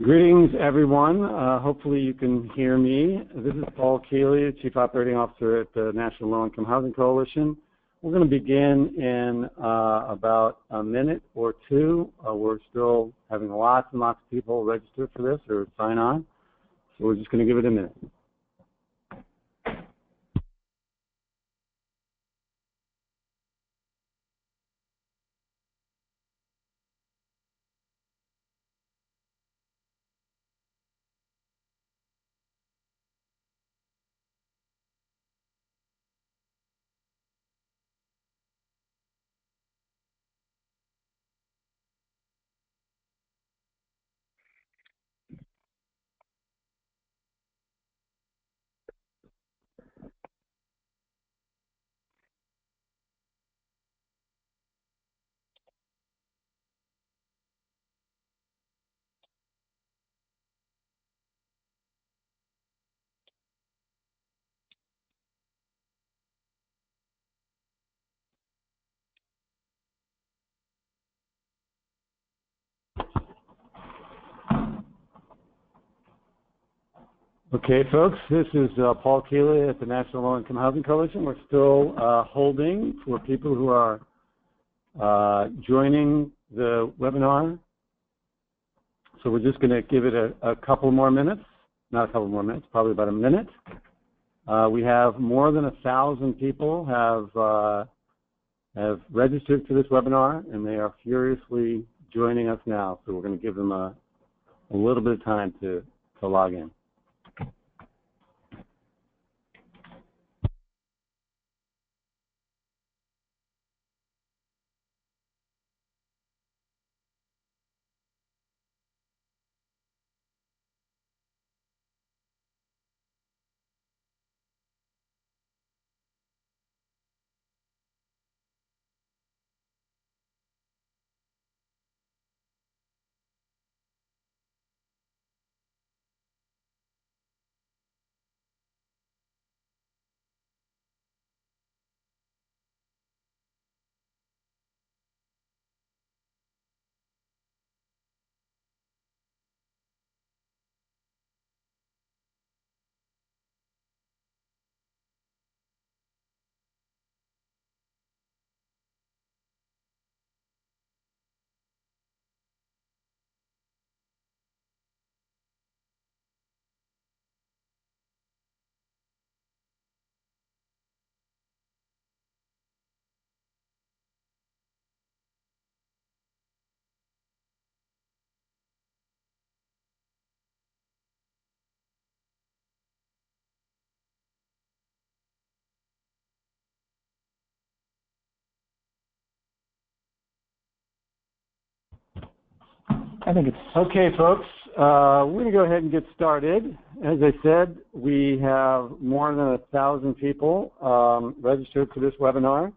Greetings, everyone. Hopefully you can hear me. This is Paul Keeley, Chief Operating Officer at the National Low Income Housing Coalition. We're going to begin in about a minute or two. We're still having lots and lots of people register for this or sign on, so we're just going to give it a minute. Okay, folks, this is Paul Keeley at the National Low Income Housing Coalition. We're still holding for people who are joining the webinar. So we're just going to give it a couple more minutes, not a couple more minutes, probably about a minute. We have more than 1,000 people have registered for this webinar, and they are furiously joining us now. So we're going to give them a little bit of time to log in. I think it's okay, folks. We're going to go ahead and get started. As I said, we have more than 1,000 people registered for this webinar,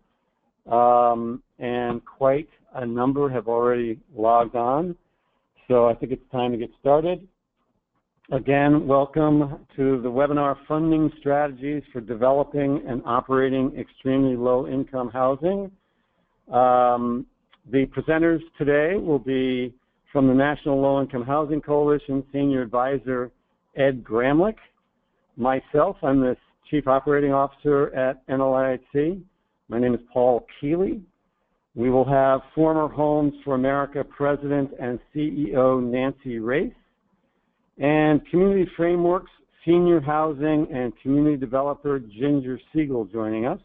and quite a number have already logged on. So I think it's time to get started. Again, welcome to the webinar, Funding Strategies for Developing and Operating Extremely Low-Income Housing. The presenters today will be from the National Low Income Housing Coalition, Senior Advisor Ed Gramlich. Myself, I'm the Chief Operating Officer at NLIHC. My name is Paul Keeley. We will have former Homes for America President and CEO Nancy Race, and Community Frameworks Senior Housing and Community Developer Ginger Siegel joining us.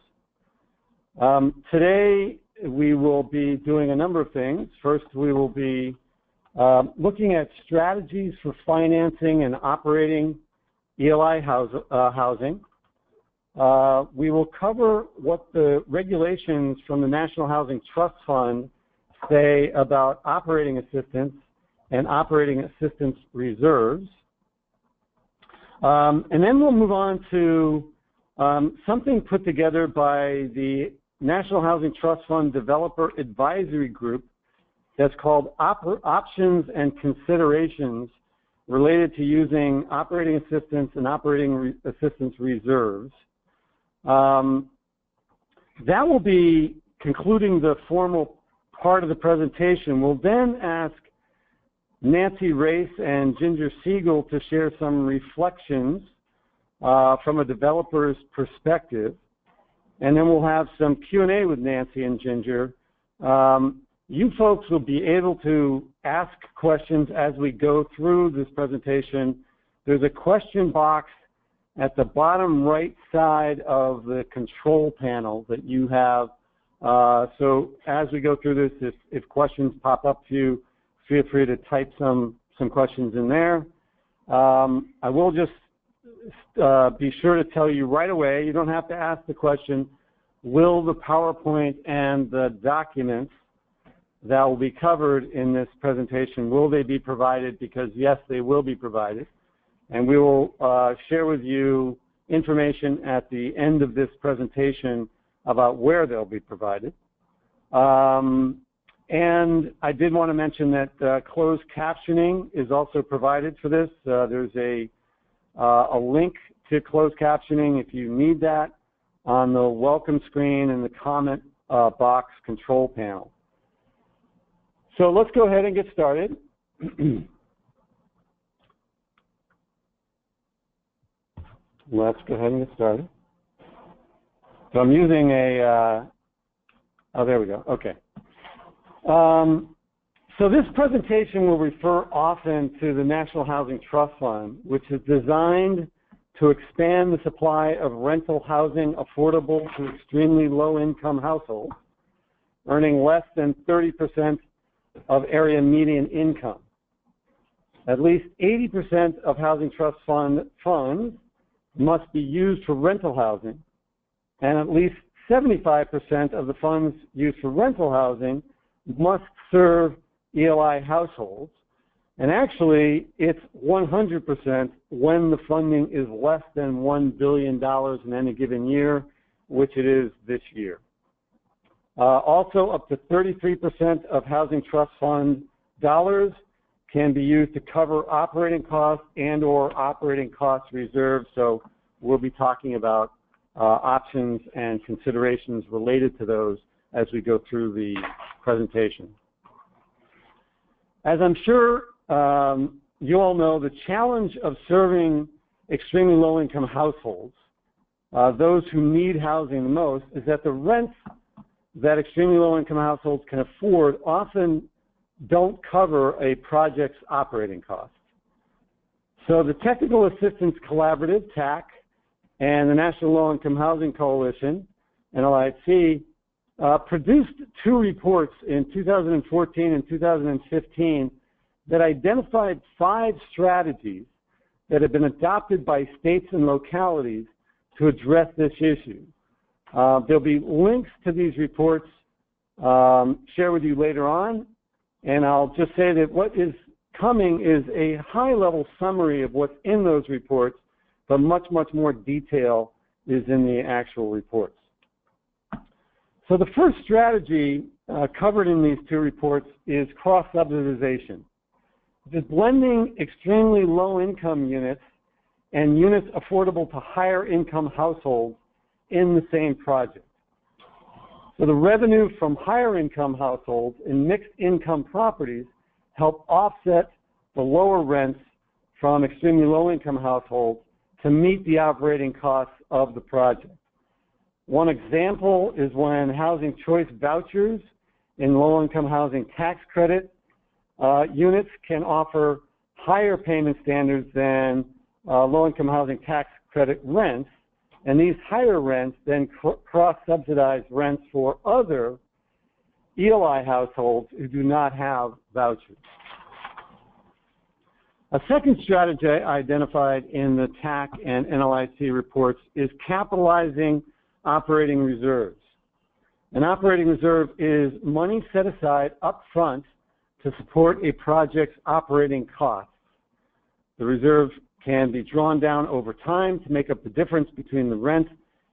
Today, we will be doing a number of things. First, we will be looking at strategies for financing and operating ELI housing. We will cover what the regulations from the National Housing Trust Fund say about operating assistance and operating assistance reserves. And then we'll move on to something put together by the National Housing Trust Fund Developer Advisory Group that's called Options and Considerations Related to Using Operating Assistance and Operating Assistance Reserves. That will be concluding the formal part of the presentation. We'll then ask Nancy Race and Ginger Siegel to share some reflections from a developer's perspective. And then we'll have some Q&A with Nancy and Ginger. You folks will be able to ask questions as we go through this presentation. There's a question box at the bottom right side of the control panel that you have. So as we go through this, if questions pop up to you, feel free to type some questions in there. I will just be sure to tell you right away, you don't have to ask the question, will the PowerPoint and the documents that will be covered in this presentation, will they be provided? Because yes, they will be provided. And we will share with you information at the end of this presentation about where they'll be provided. And I did want to mention that closed captioning is also provided for this. There's a link to closed captioning if you need that on the welcome screen in the comment box control panel. So let's go ahead and get started. Let's go ahead and get started. So I'm using a, oh, there we go, okay. So this presentation will refer often to the National Housing Trust Fund, which is designed to expand the supply of rental housing affordable to extremely low-income households, earning less than 30% of area median income. At least 80% of housing trust funds must be used for rental housing, and at least 75% of the funds used for rental housing must serve ELI households. And actually, it's 100% when the funding is less than $1 billion in any given year, which it is this year. Also, up to 33% of housing trust fund dollars can be used to cover operating costs and or operating cost reserves. So we'll be talking about options and considerations related to those as we go through the presentation. As I'm sure you all know, the challenge of serving extremely low-income households, those who need housing the most, is that the rents that extremely low-income households can afford often don't cover a project's operating costs. So the Technical Assistance Collaborative, TAC, and the National Low-Income Housing Coalition, NLIHC, produced two reports in 2014 and 2015 that identified 5 strategies that have been adopted by states and localities to address this issue. There'll be links to these reports shared with you later on, and I'll just say that what is coming is a high-level summary of what's in those reports, but much, much more detail is in the actual reports. So the first strategy covered in these 2 reports is cross-subsidization. It's blending extremely low-income units and units affordable to higher-income households in the same project. So the revenue from higher-income households in mixed-income properties help offset the lower rents from extremely low-income households to meet the operating costs of the project. One example is when housing choice vouchers in low-income housing tax credit units can offer higher payment standards than low-income housing tax credit rents, and these higher rents then cross-subsidize rents for other ELI households who do not have vouchers. A second strategy identified in the TAC and NLIHC reports is capitalizing operating reserves. An operating reserve is money set aside up front to support a project's operating costs. The reserve can be drawn down over time to make up the difference between the rent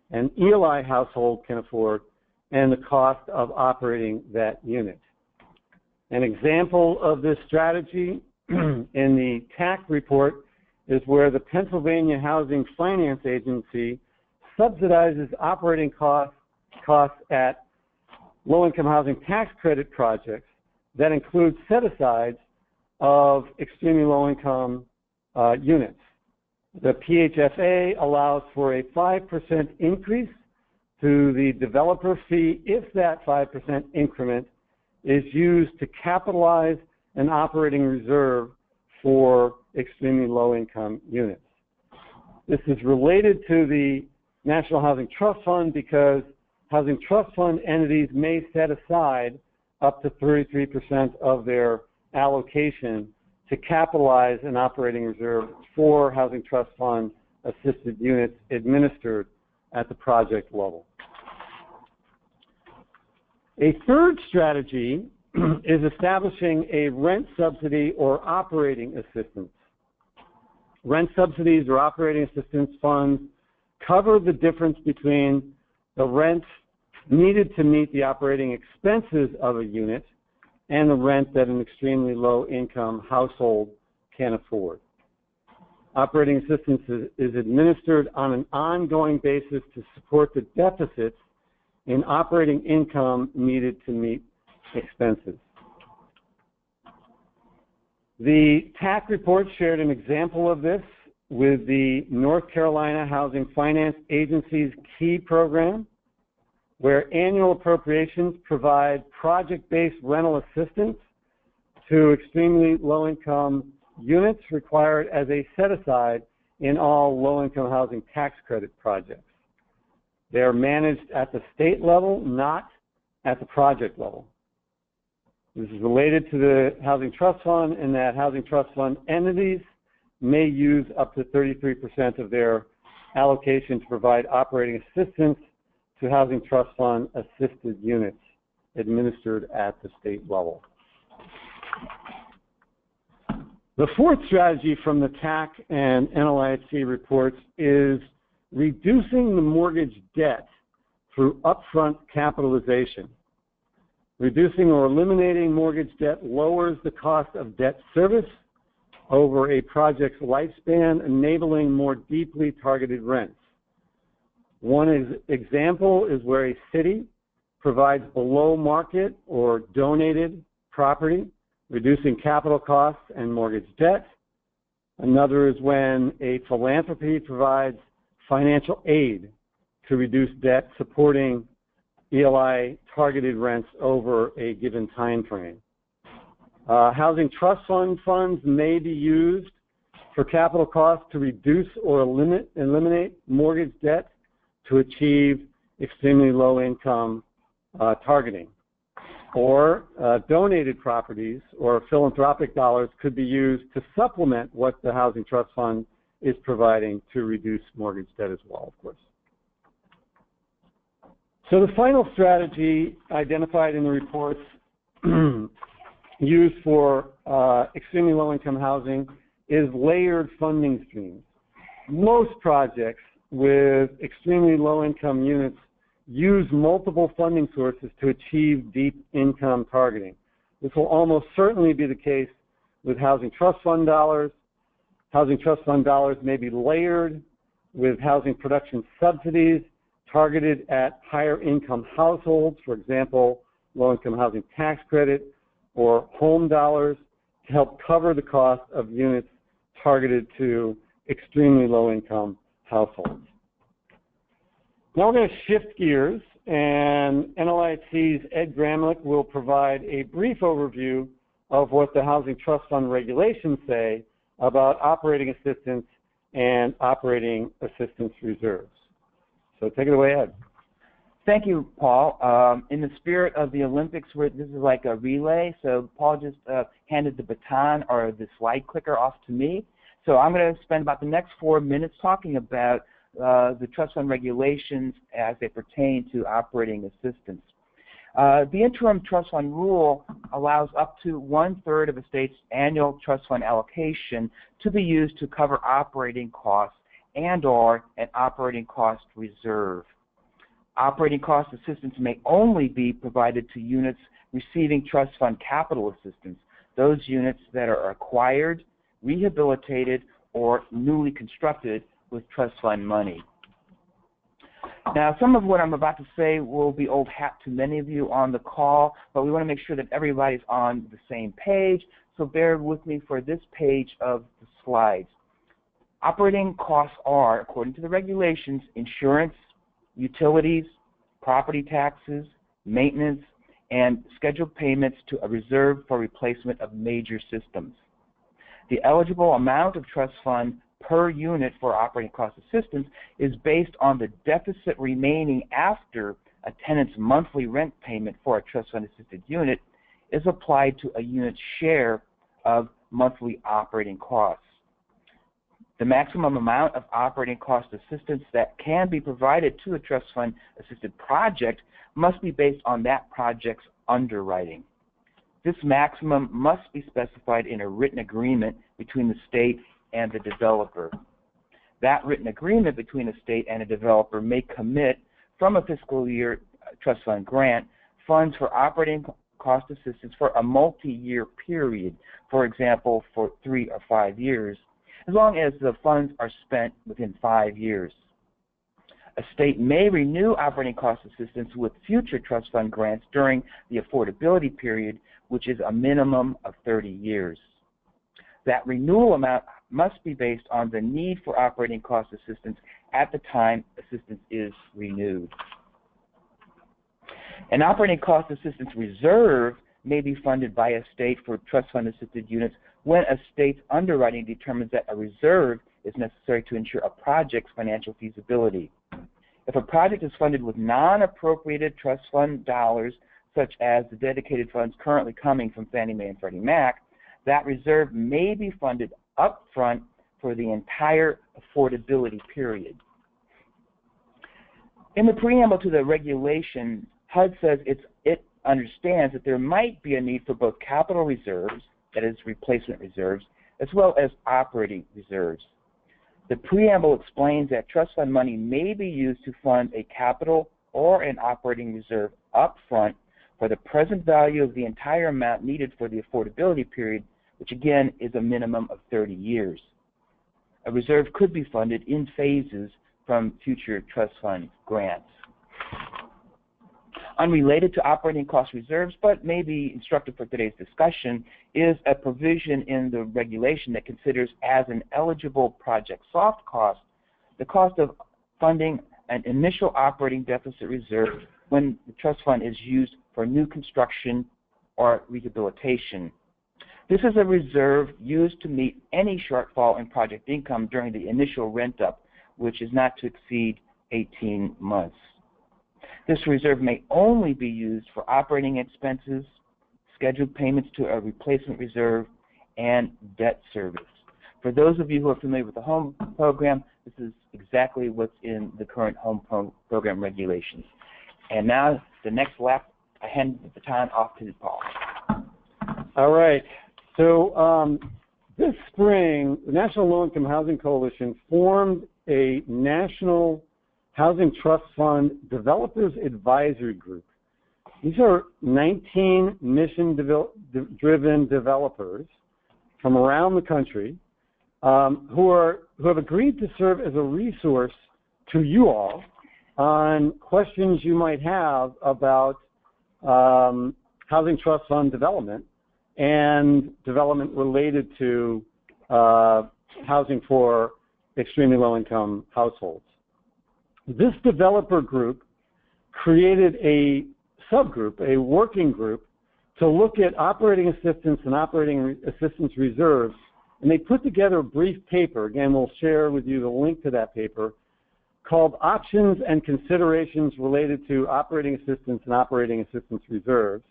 an ELI household can afford and the cost of operating that unit. An example of this strategy in the TAC report is where the Pennsylvania Housing Finance Agency subsidizes operating costs at low-income housing tax credit projects that include set-asides of extremely low-income units. The PHFA allows for a 5% increase to the developer fee if that 5% increment is used to capitalize an operating reserve for extremely low-income units. This is related to the National Housing Trust Fund because Housing Trust Fund entities may set aside up to 33% of their allocation to capitalize an operating reserve for Housing Trust Fund assisted units administered at the project level. A third strategy is establishing a rent subsidy or operating assistance. Rent subsidies or operating assistance funds cover the difference between the rent needed to meet the operating expenses of a unit and the rent that an extremely low-income household can afford. Operating assistance is administered on an ongoing basis to support the deficits in operating income needed to meet expenses. The TAC report shared an example of this with the North Carolina Housing Finance Agency's KEY program, where annual appropriations provide project-based rental assistance to extremely low-income units required as a set-aside in all low-income housing tax credit projects. They are managed at the state level, not at the project level. This is related to the Housing Trust Fund in that Housing Trust Fund entities may use up to 33% of their allocation to provide operating assistance to Housing Trust Fund assisted units administered at the state level. The fourth strategy from the TAC and NLIHC reports is reducing the mortgage debt through upfront capitalization. Reducing or eliminating mortgage debt lowers the cost of debt service over a project's lifespan, enabling more deeply targeted rents. One example is where a city provides below market or donated property, reducing capital costs and mortgage debt. Another is when a philanthropy provides financial aid to reduce debt, supporting ELI targeted rents over a given time frame. Housing Trust Fund funds may be used for capital costs to reduce or eliminate mortgage debt to achieve extremely low income targeting. Or donated properties or philanthropic dollars could be used to supplement what the Housing Trust Fund is providing to reduce mortgage debt as well, of course. So the final strategy identified in the reports used for extremely low-income housing is layered funding streams. Most projects with extremely low-income units use multiple funding sources to achieve deep income targeting. This will almost certainly be the case with Housing Trust Fund dollars. Housing Trust Fund dollars may be layered with housing production subsidies targeted at higher income households, for example, low-income housing tax credit, or home dollars to help cover the cost of units targeted to extremely low-income households. Now we're going to shift gears, and NLIHC's Ed Gramlich will provide a brief overview of what the Housing Trust Fund regulations say about operating assistance and operating assistance reserves. So take it away, Ed. Thank you, Paul. In the spirit of the Olympics, where this is like a relay, so Paul just handed the baton or the slide clicker off to me. So I'm going to spend about the next 4 minutes talking about the trust fund regulations as they pertain to operating assistance. The interim trust fund rule allows up to 1/3 of a state's annual trust fund allocation to be used to cover operating costs and/or an operating cost reserve. Operating cost assistance may only be provided to units receiving trust fund capital assistance, those units that are acquired, rehabilitated, or newly constructed with trust fund money. Now, some of what I'm about to say will be old hat to many of you on the call, but we want to make sure that everybody's on the same page, so bear with me for this page of the slides. Operating costs are, according to the regulations, insurance, utilities, property taxes, maintenance, and scheduled payments to a reserve for replacement of major systems. The eligible amount of trust fund per unit for operating cost assistance is based on the deficit remaining after a tenant's monthly rent payment for a trust fund assisted unit is applied to a unit's share of monthly operating costs. The maximum amount of operating cost assistance that can be provided to a trust fund assisted project must be based on that project's underwriting. This maximum must be specified in a written agreement between the state and the developer. That written agreement between a state and a developer may commit from a fiscal year trust fund grant funds for operating cost assistance for a multi-year period, for example, for 3 or 5 years, as long as the funds are spent within 5 years. A state may renew operating cost assistance with future trust fund grants during the affordability period, which is a minimum of 30 years. That renewal amount must be based on the need for operating cost assistance at the time assistance is renewed. An operating cost assistance reserve may be funded by a state for trust fund assisted units when a state's underwriting determines that a reserve is necessary to ensure a project's financial feasibility. If a project is funded with non-appropriated trust fund dollars, such as the dedicated funds currently coming from Fannie Mae and Freddie Mac, that reserve may be funded up front for the entire affordability period. In the preamble to the regulation, HUD says it understands that there might be a need for both capital reserves, that is replacement reserves, as well as operating reserves. The preamble explains that trust fund money may be used to fund a capital or an operating reserve up front for the present value of the entire amount needed for the affordability period, which again is a minimum of 30 years. A reserve could be funded in phases from future trust fund grants. Unrelated to operating cost reserves, but maybe instructive for today's discussion, is a provision in the regulation that considers as an eligible project soft cost the cost of funding an initial operating deficit reserve when the trust fund is used for new construction or rehabilitation. This is a reserve used to meet any shortfall in project income during the initial rent-up, which is not to exceed 18 months. This reserve may only be used for operating expenses, scheduled payments to a replacement reserve, and debt service. For those of you who are familiar with the home program, this is exactly what's in the current home program regulations. And now, the next lap, I hand the baton off to Paul. All right. So this spring, the National Low-Income Housing Coalition formed a national Housing Trust Fund Developers Advisory Group. These are 19 mission-driven developers from around the country who have agreed to serve as a resource to you all on questions you might have about housing trust fund development and development related to housing for extremely low-income households. This developer group created a subgroup, a working group, to look at operating assistance and operating assistance reserves, and they put together a brief paper. Again, we'll share with you the link to that paper, called Options and Considerations Related to Operating Assistance and Operating Assistance Reserves.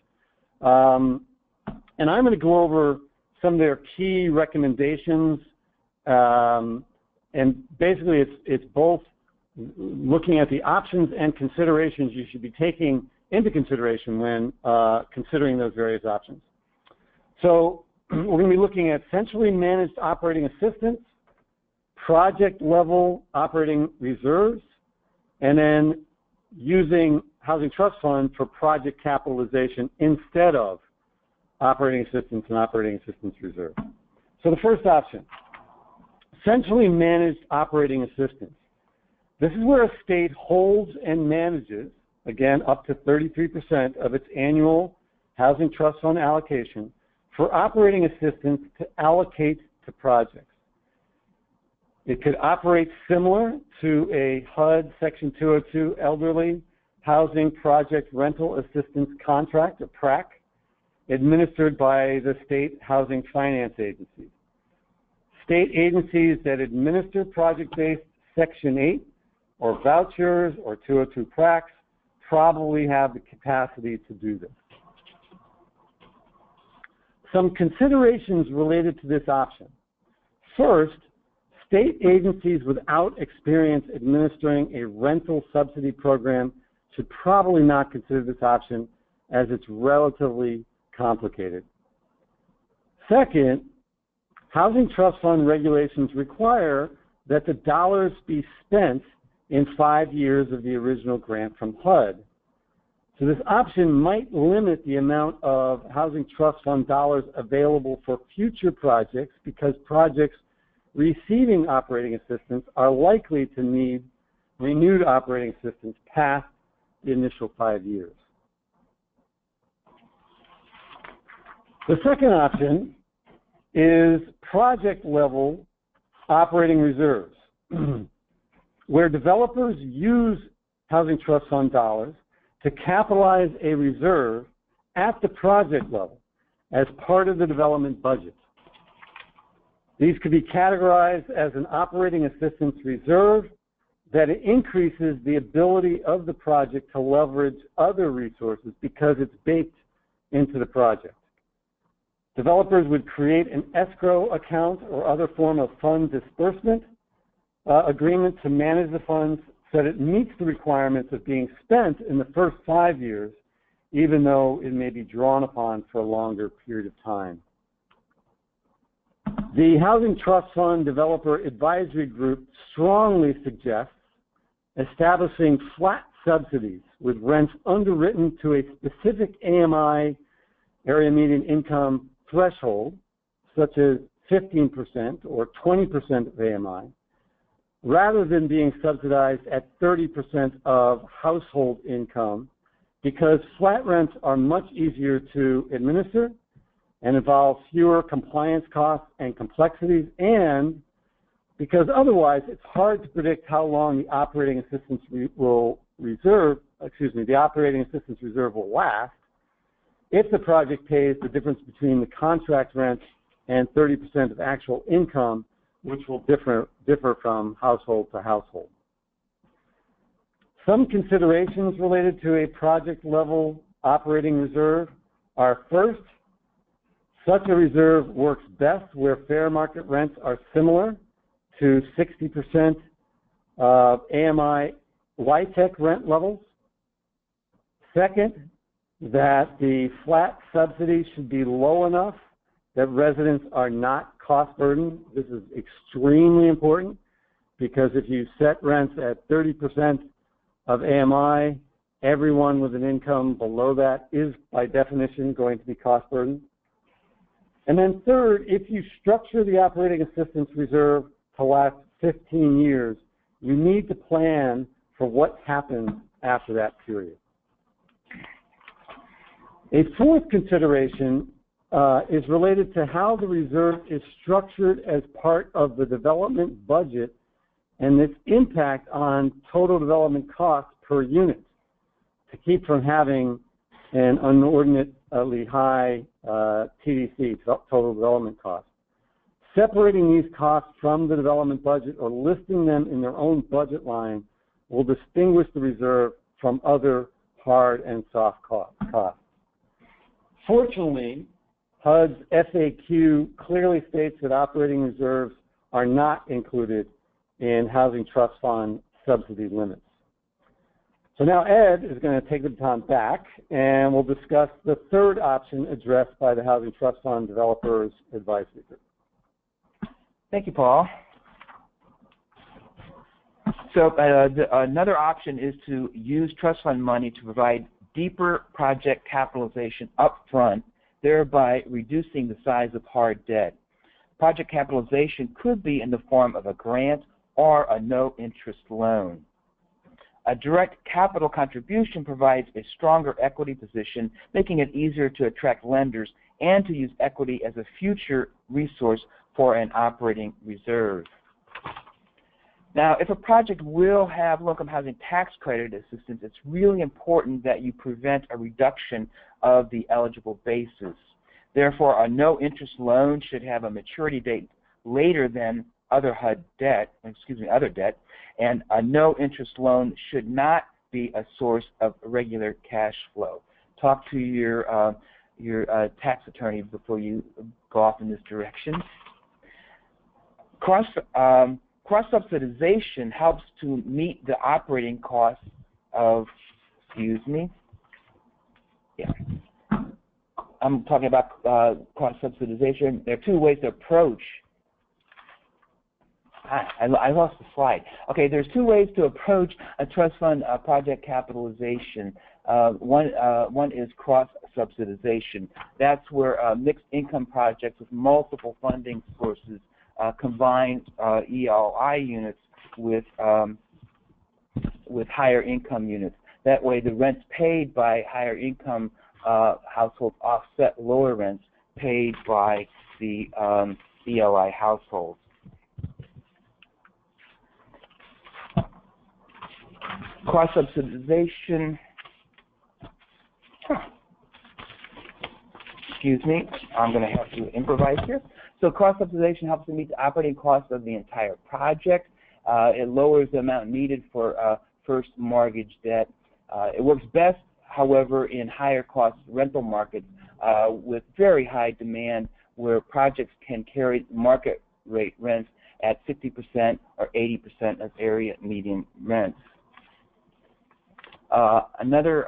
And I'm going to go over some of their key recommendations, and basically it's both looking at the options and considerations you should be taking into consideration when considering those various options. So we're going to be looking at centrally managed operating assistance, project-level operating reserves, and then using housing trust fund for project capitalization instead of operating assistance and operating assistance reserve. So the first option, centrally managed operating assistance. This is where a state holds and manages, again, up to 33% of its annual Housing Trust Fund allocation for operating assistance to allocate to projects. It could operate similar to a HUD Section 202 Elderly Housing Project Rental Assistance Contract, or PRAC, administered by the state housing finance agencies. State agencies that administer project-based Section 8 or vouchers or 202 PRACs probably have the capacity to do this. Some considerations related to this option. First, state agencies without experience administering a rental subsidy program should probably not consider this option as it's relatively complicated. Second, Housing Trust Fund regulations require that the dollars be spent in 5 years of the original grant from HUD. So this option might limit the amount of Housing Trust Fund dollars available for future projects because projects receiving operating assistance are likely to need renewed operating assistance past the initial 5 years. The second option is project-level operating reserves, where developers use Housing Trust Fund dollars to capitalize a reserve at the project level as part of the development budget. These could be categorized as an operating assistance reserve that increases the ability of the project to leverage other resources because it's baked into the project. Developers would create an escrow account or other form of fund disbursement agreement to manage the funds so that it meets the requirements of being spent in the first 5 years, even though it may be drawn upon for a longer period of time. The Housing Trust Fund Developer Advisory Group strongly suggests establishing flat subsidies with rents underwritten to a specific AMI, area median income threshold, such as 15% or 20% of AMI, rather than being subsidized at 30% of household income, because flat rents are much easier to administer and involve fewer compliance costs and complexities, and because otherwise it's hard to predict how long the operating assistance reserve will last if the project pays the difference between the contract rent and 30% of actual income, which will differ from household to household. Some considerations related to a project-level operating reserve are, first, such a reserve works best where fair market rents are similar to 60% of AMI LIHTC rent levels. Second, that the flat subsidy should be low enough that residents are not cost burdened. This is extremely important because if you set rents at 30% of AMI, everyone with an income below that is by definition going to be cost burdened. And then third, if you structure the operating assistance reserve to last 15 years, you need to plan for what happens after that period. A fourth consideration is related to how the reserve is structured as part of the development budget and its impact on total development costs per unit to keep from having an inordinately high TDC, total development cost. Separating these costs from the development budget or listing them in their own budget line will distinguish the reserve from other hard and soft costs. Fortunately, HUD's FAQ clearly states that operating reserves are not included in Housing Trust Fund subsidy limits. So now Ed is going to take the baton back and we'll discuss the third option addressed by the Housing Trust Fund Developers Advisory Group. Thank you, Paul. So another option is to use trust fund money to provide deeper project capitalization up front, thereby reducing the size of hard debt. Project capitalization could be in the form of a grant or a no-interest loan. A direct capital contribution provides a stronger equity position, making it easier to attract lenders and to use equity as a future resource for an operating reserve. Now, if a project will have low-income housing tax credit assistance, it's really important that you prevent a reduction of the eligible basis. Therefore, a no-interest loan should have a maturity date later than other debt, and a no-interest loan should not be a source of regular cash flow. Talk to your tax attorney before you go off in this direction. Cross-subsidization helps to meet the operating costs of, I'm talking about cross-subsidization. There are two ways to approach. I lost the slide. Okay, there's two ways to approach a trust fund project capitalization. One is cross-subsidization. That's where mixed income projects with multiple funding sources combine ELI units with higher income units. That way, the rents paid by higher income households offset lower rents paid by the ELI households. Cross-subsidization, I'm going to have to improvise here. So cross-subsidization helps to meet the operating costs of the entire project. It lowers the amount needed for first mortgage debt. It works best, however, in higher cost rental markets with very high demand where projects can carry market rate rents at 60% or 80% of area median rents. Another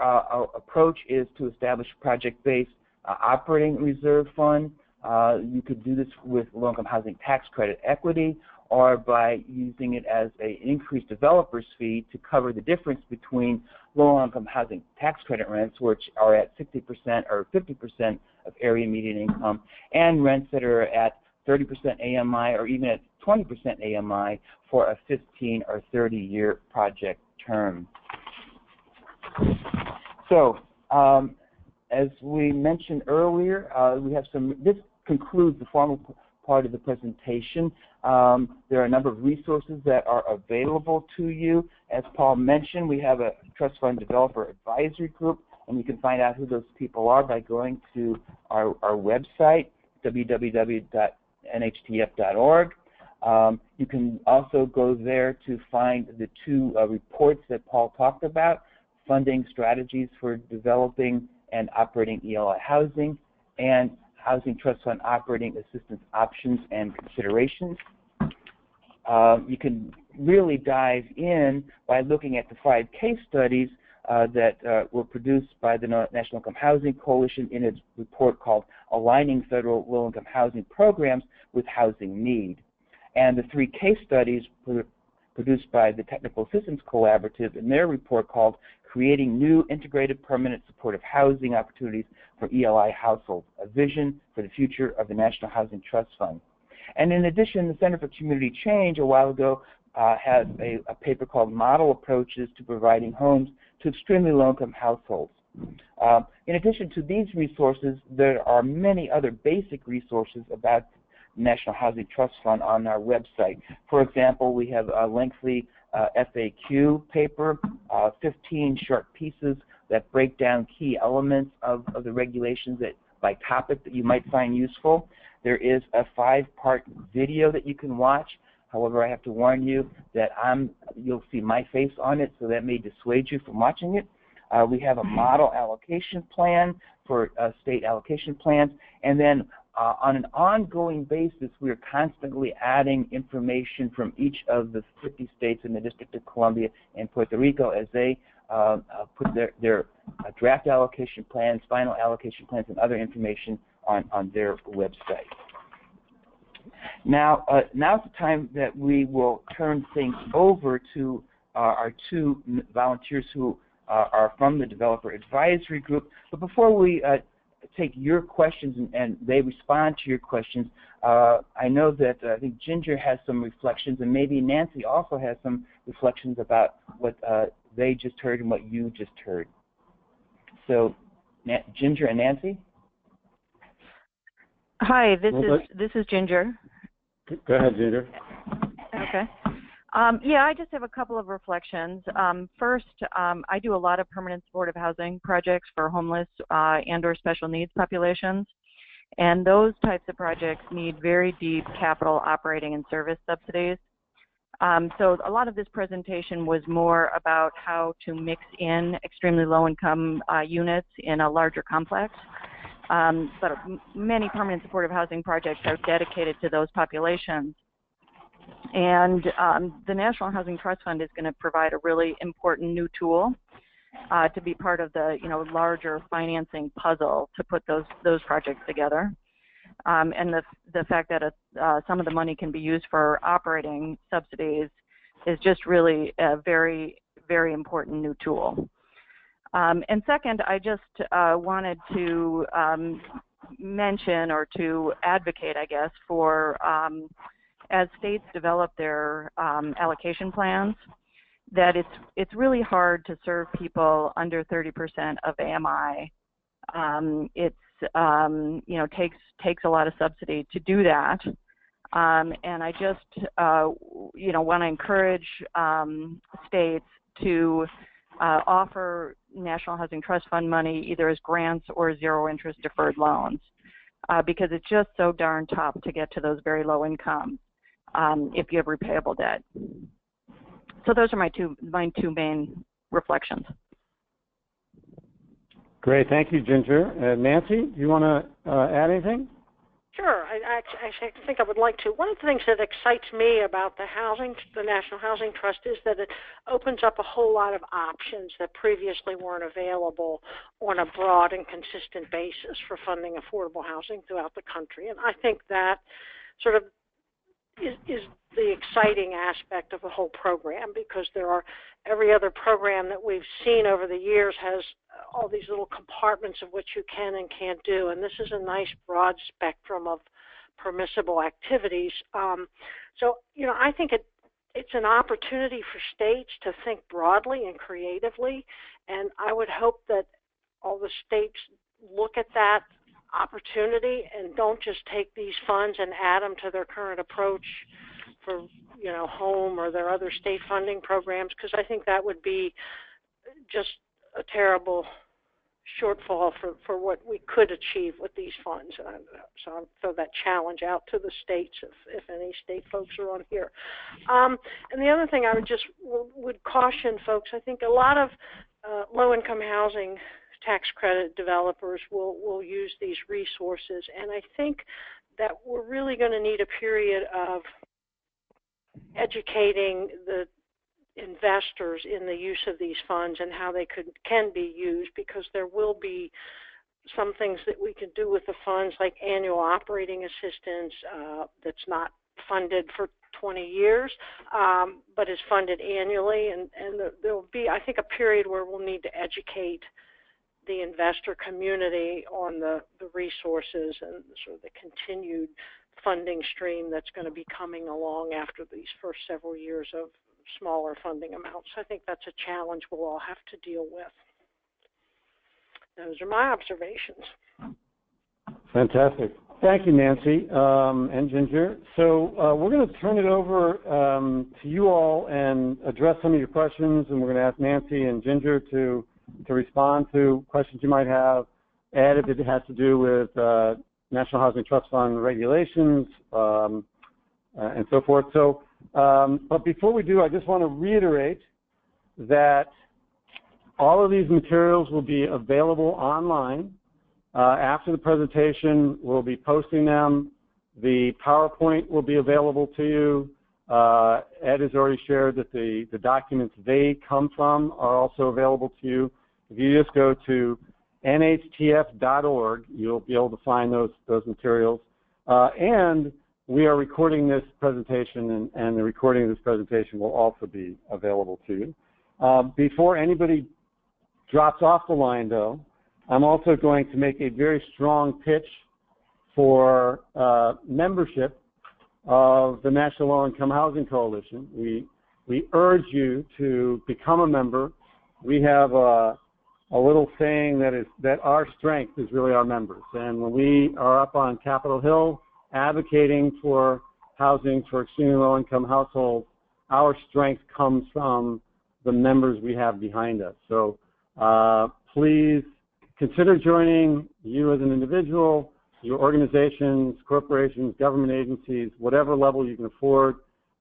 approach is to establish project-based operating reserve fund. You could do this with low-income housing tax credit equity or by using it as an increased developer's fee to cover the difference between low-income housing tax credit rents, which are at 60% or 50% of area median income, and rents that are at 30% AMI or even at 20% AMI for a 15 or 30-year project term. So, as we mentioned earlier, we have this concludes the formal part of the presentation. There are a number of resources that are available to you. As Paul mentioned, we have a trust fund developer advisory group, and you can find out who those people are by going to our website, www.nhtf.org. You can also go there to find the two reports that Paul talked about, Funding Strategies for Developing and Operating ELI Housing, and Housing Trust Fund Operating Assistance Options and Considerations. You can really dive in by looking at the 5 case studies that were produced by the National Income Housing Coalition in its report called Aligning Federal Low-Income Housing Programs with Housing Need. And the 3 case studies produced by the Technical Assistance Collaborative in their report called Creating New Integrated Permanent Supportive Housing Opportunities for ELI Households, a Vision for the Future of the National Housing Trust Fund. And in addition, the Center for Community Change a while ago had a paper called Model Approaches to Providing Homes to Extremely Low-Income Households. In addition to these resources, there are many other basic resources about National Housing Trust Fund on our website. For example, we have a lengthy FAQ paper, 15 short pieces that break down key elements of the regulations that by topic that you might find useful. There is a 5-part video that you can watch. However, I have to warn you that you'll see my face on it, so that may dissuade you from watching it. We have a model allocation plan for state allocation plans, and then on an ongoing basis, we are constantly adding information from each of the 50 states in the District of Columbia and Puerto Rico as they put their draft allocation plans, final allocation plans, and other information on their website. Now, now's the time that we will turn things over to our 2 volunteers who are from the Developer Advisory Group. But before we take your questions and they respond to your questions, I know that I think Ginger has some reflections, and maybe Nancy also has some reflections about what they just heard and what you just heard. So, Ginger and Nancy? Hi, this is Ginger. Go ahead, Ginger. Okay. Yeah, I just have a couple of reflections. First, I do a lot of permanent supportive housing projects for homeless and/or special needs populations, and those types of projects need very deep capital operating and service subsidies. So a lot of this presentation was more about how to mix in extremely low-income units in a larger complex. But many permanent supportive housing projects are dedicated to those populations. And the National Housing Trust Fund is going to provide a really important new tool to be part of the larger financing puzzle to put those projects together. And the fact that some of the money can be used for operating subsidies is just really a very, very important new tool. And second, I just wanted to mention or to advocate, I guess, for as states develop their allocation plans, that it's really hard to serve people under 30% of AMI. It's takes a lot of subsidy to do that, and I just want to encourage states to offer National Housing Trust Fund money either as grants or zero interest deferred loans, because it's just so darn tough to get to those very low incomes if you have repayable debt. So those are my two main reflections. Great, thank you, Ginger. Nancy, do you want to add anything? Sure, I think I would like to. One of the things that excites me about the National Housing Trust is that it opens up a whole lot of options that previously weren't available on a broad and consistent basis for funding affordable housing throughout the country. And I think that sort of is the exciting aspect of the whole program, because every other program that we've seen over the years has all these little compartments of what you can and can't do, and this is a nice broad spectrum of permissible activities. So I think it's an opportunity for states to think broadly and creatively, and I would hope that all the states look at that opportunity and don't just take these funds and add them to their current approach for home or their other state funding programs, because I think that would be just a terrible shortfall for what we could achieve with these funds. So I'll throw that challenge out to the states if any state folks are on here. And the other thing I would caution folks, I think a lot of low-income housing tax credit developers will use these resources, and I think that we're really going to need a period of educating the investors in the use of these funds and how they can be used, because there will be some things that we can do with the funds, like annual operating assistance that's not funded for 20 years, but is funded annually, and there will be, I think, a period where we'll need to educate the investor community on the resources and sort of the continued funding stream that's going to be coming along after these first several years of smaller funding amounts. I think that's a challenge we'll all have to deal with. Those are my observations. Fantastic. Thank you, Nancy and Ginger. So we're going to turn it over to you all and address some of your questions, and we're going to ask Nancy and Ginger to respond to questions you might have, Ed, if it has to do with National Housing Trust Fund regulations and so forth. So, but before we do, I just want to reiterate that all of these materials will be available online. After the presentation, we'll be posting them. The PowerPoint will be available to you. Ed has already shared that the documents they come from are also available to you. If you just go to nhtf.org, you'll be able to find those materials. And we are recording this presentation, and the recording of this presentation will also be available to you. Before anybody drops off the line, though, I'm also going to make a very strong pitch for membership of the National Low Income Housing Coalition. We urge you to become a member we have a little saying that our strength is really our members. And when we are up on Capitol Hill advocating for housing for extremely low-income households, our strength comes from the members we have behind us. So please consider joining, you as an individual, your organizations, corporations, government agencies, whatever level you can afford.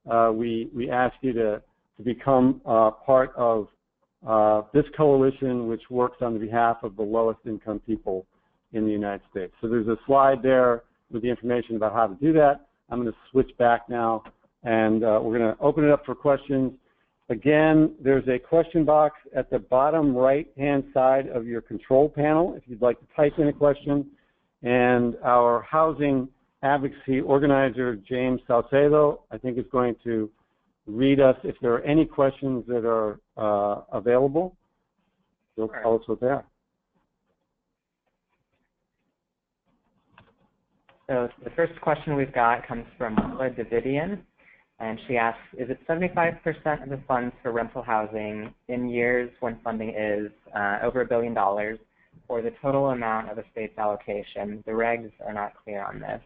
We ask you to become part of this coalition, which works on behalf of the lowest income people in the United States. So there's a slide there with the information about how to do that. I'm going to switch back now, and we're going to open it up for questions. Again, there's a question box at the bottom right-hand side of your control panel if you'd like to type in a question. And our housing advocacy organizer, James Salcedo, I think is going to read us if there are any questions that are available. He'll tell us what they are. So the first question we've got comes from Willa Davidian, and she asks, is it 75% of the funds for rental housing in years when funding is over $1 billion, or the total amount of a state's allocation? The regs are not clear on this.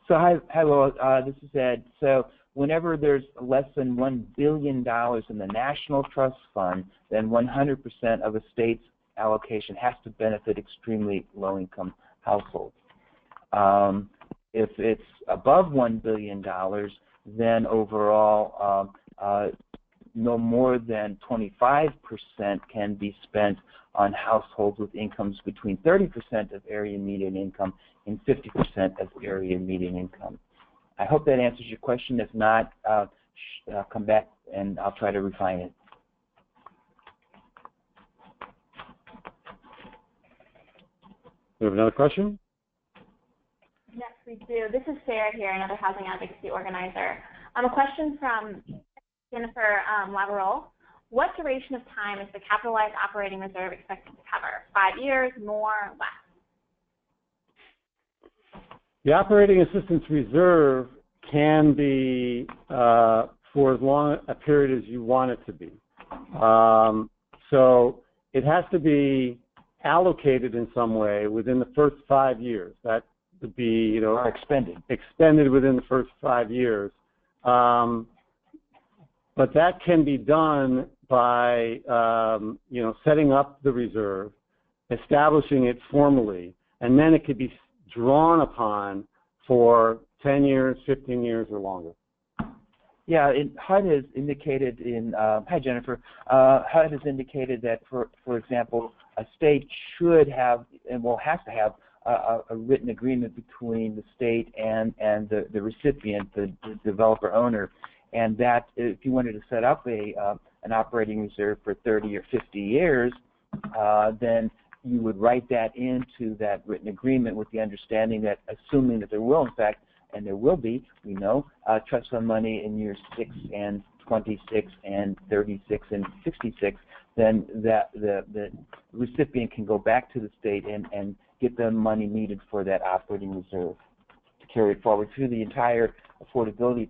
So hi Willa, this is Ed. So whenever there's less than $1 billion in the National Trust Fund, then 100% of a state's allocation has to benefit extremely low-income households. If it's above $1 billion, then overall no more than 25% can be spent on households with incomes between 30% of area median income and 50% of area median income. I hope that answers your question. If not, come back and I'll try to refine it. We have another question? Yes, we do. This is Sarah here, another housing advocacy organizer. A question from Jennifer Laverol. What duration of time is the capitalized operating reserve expected to cover? 5 years, more, less? The operating assistance reserve can be for as long a period as you want it to be. So it has to be allocated in some way within the first 5 years. That would be, expended within the first 5 years. But that can be done by, setting up the reserve, establishing it formally, and then it could be drawn upon for 10 years, 15 years, or longer. Yeah, HUD has indicated in, hi Jennifer, HUD has indicated that, for example, a state should have, and has to have, a written agreement between the state and the recipient, the developer owner, and that if you wanted to set up an operating reserve for 30 or 50 years, then you would write that into that written agreement with the understanding that, assuming that there will, in fact, and there will be, we know, trust fund money in years 6 and 26 and 36 and 66, then that the recipient can go back to the state and get the money needed for that operating reserve to carry it forward through the entire affordability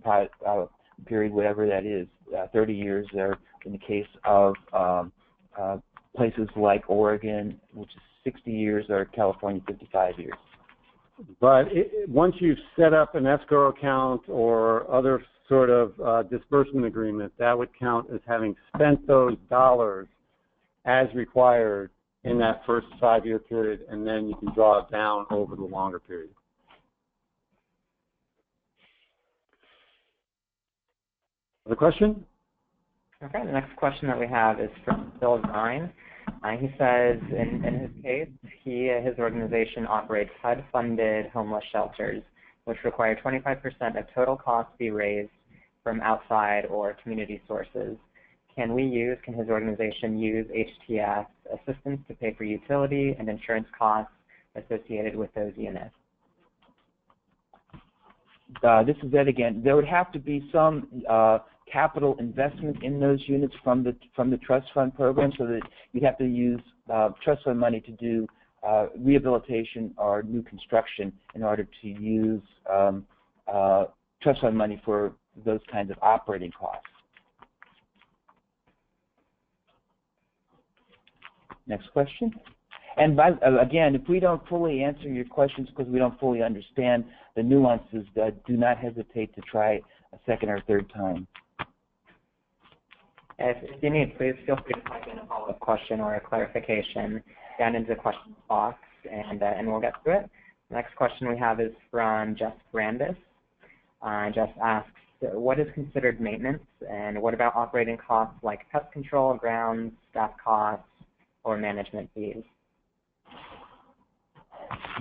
period, whatever that is, 30 years, or in the case of places like Oregon, which is 60 years, or California, 55 years. But once you've set up an escrow account or other sort of disbursement agreement, that would count as having spent those dollars as required in that first 5-year period, and then you can draw it down over the longer period. Other question? Okay, the next question that we have is from Bill Ryan. He says, in his case, his organization operates HUD-funded homeless shelters, which require 25% of total costs be raised from outside or community sources. Can his organization use HTF assistance to pay for utility and insurance costs associated with those units? This is Ed again. There would have to be some capital investment in those units from the trust fund program, so that you'd have to use trust fund money to do rehabilitation or new construction in order to use trust fund money for those kinds of operating costs. Next question. And again, if we don't fully answer your questions because we don't fully understand the nuances, do not hesitate to try a second or third time. If you need, please feel free to type in a follow-up question or a clarification down into the questions box, and we'll get to it. The next question we have is from Jess Brandis. Jess asks, what is considered maintenance, and what about operating costs like pest control, grounds, staff costs, or management fees?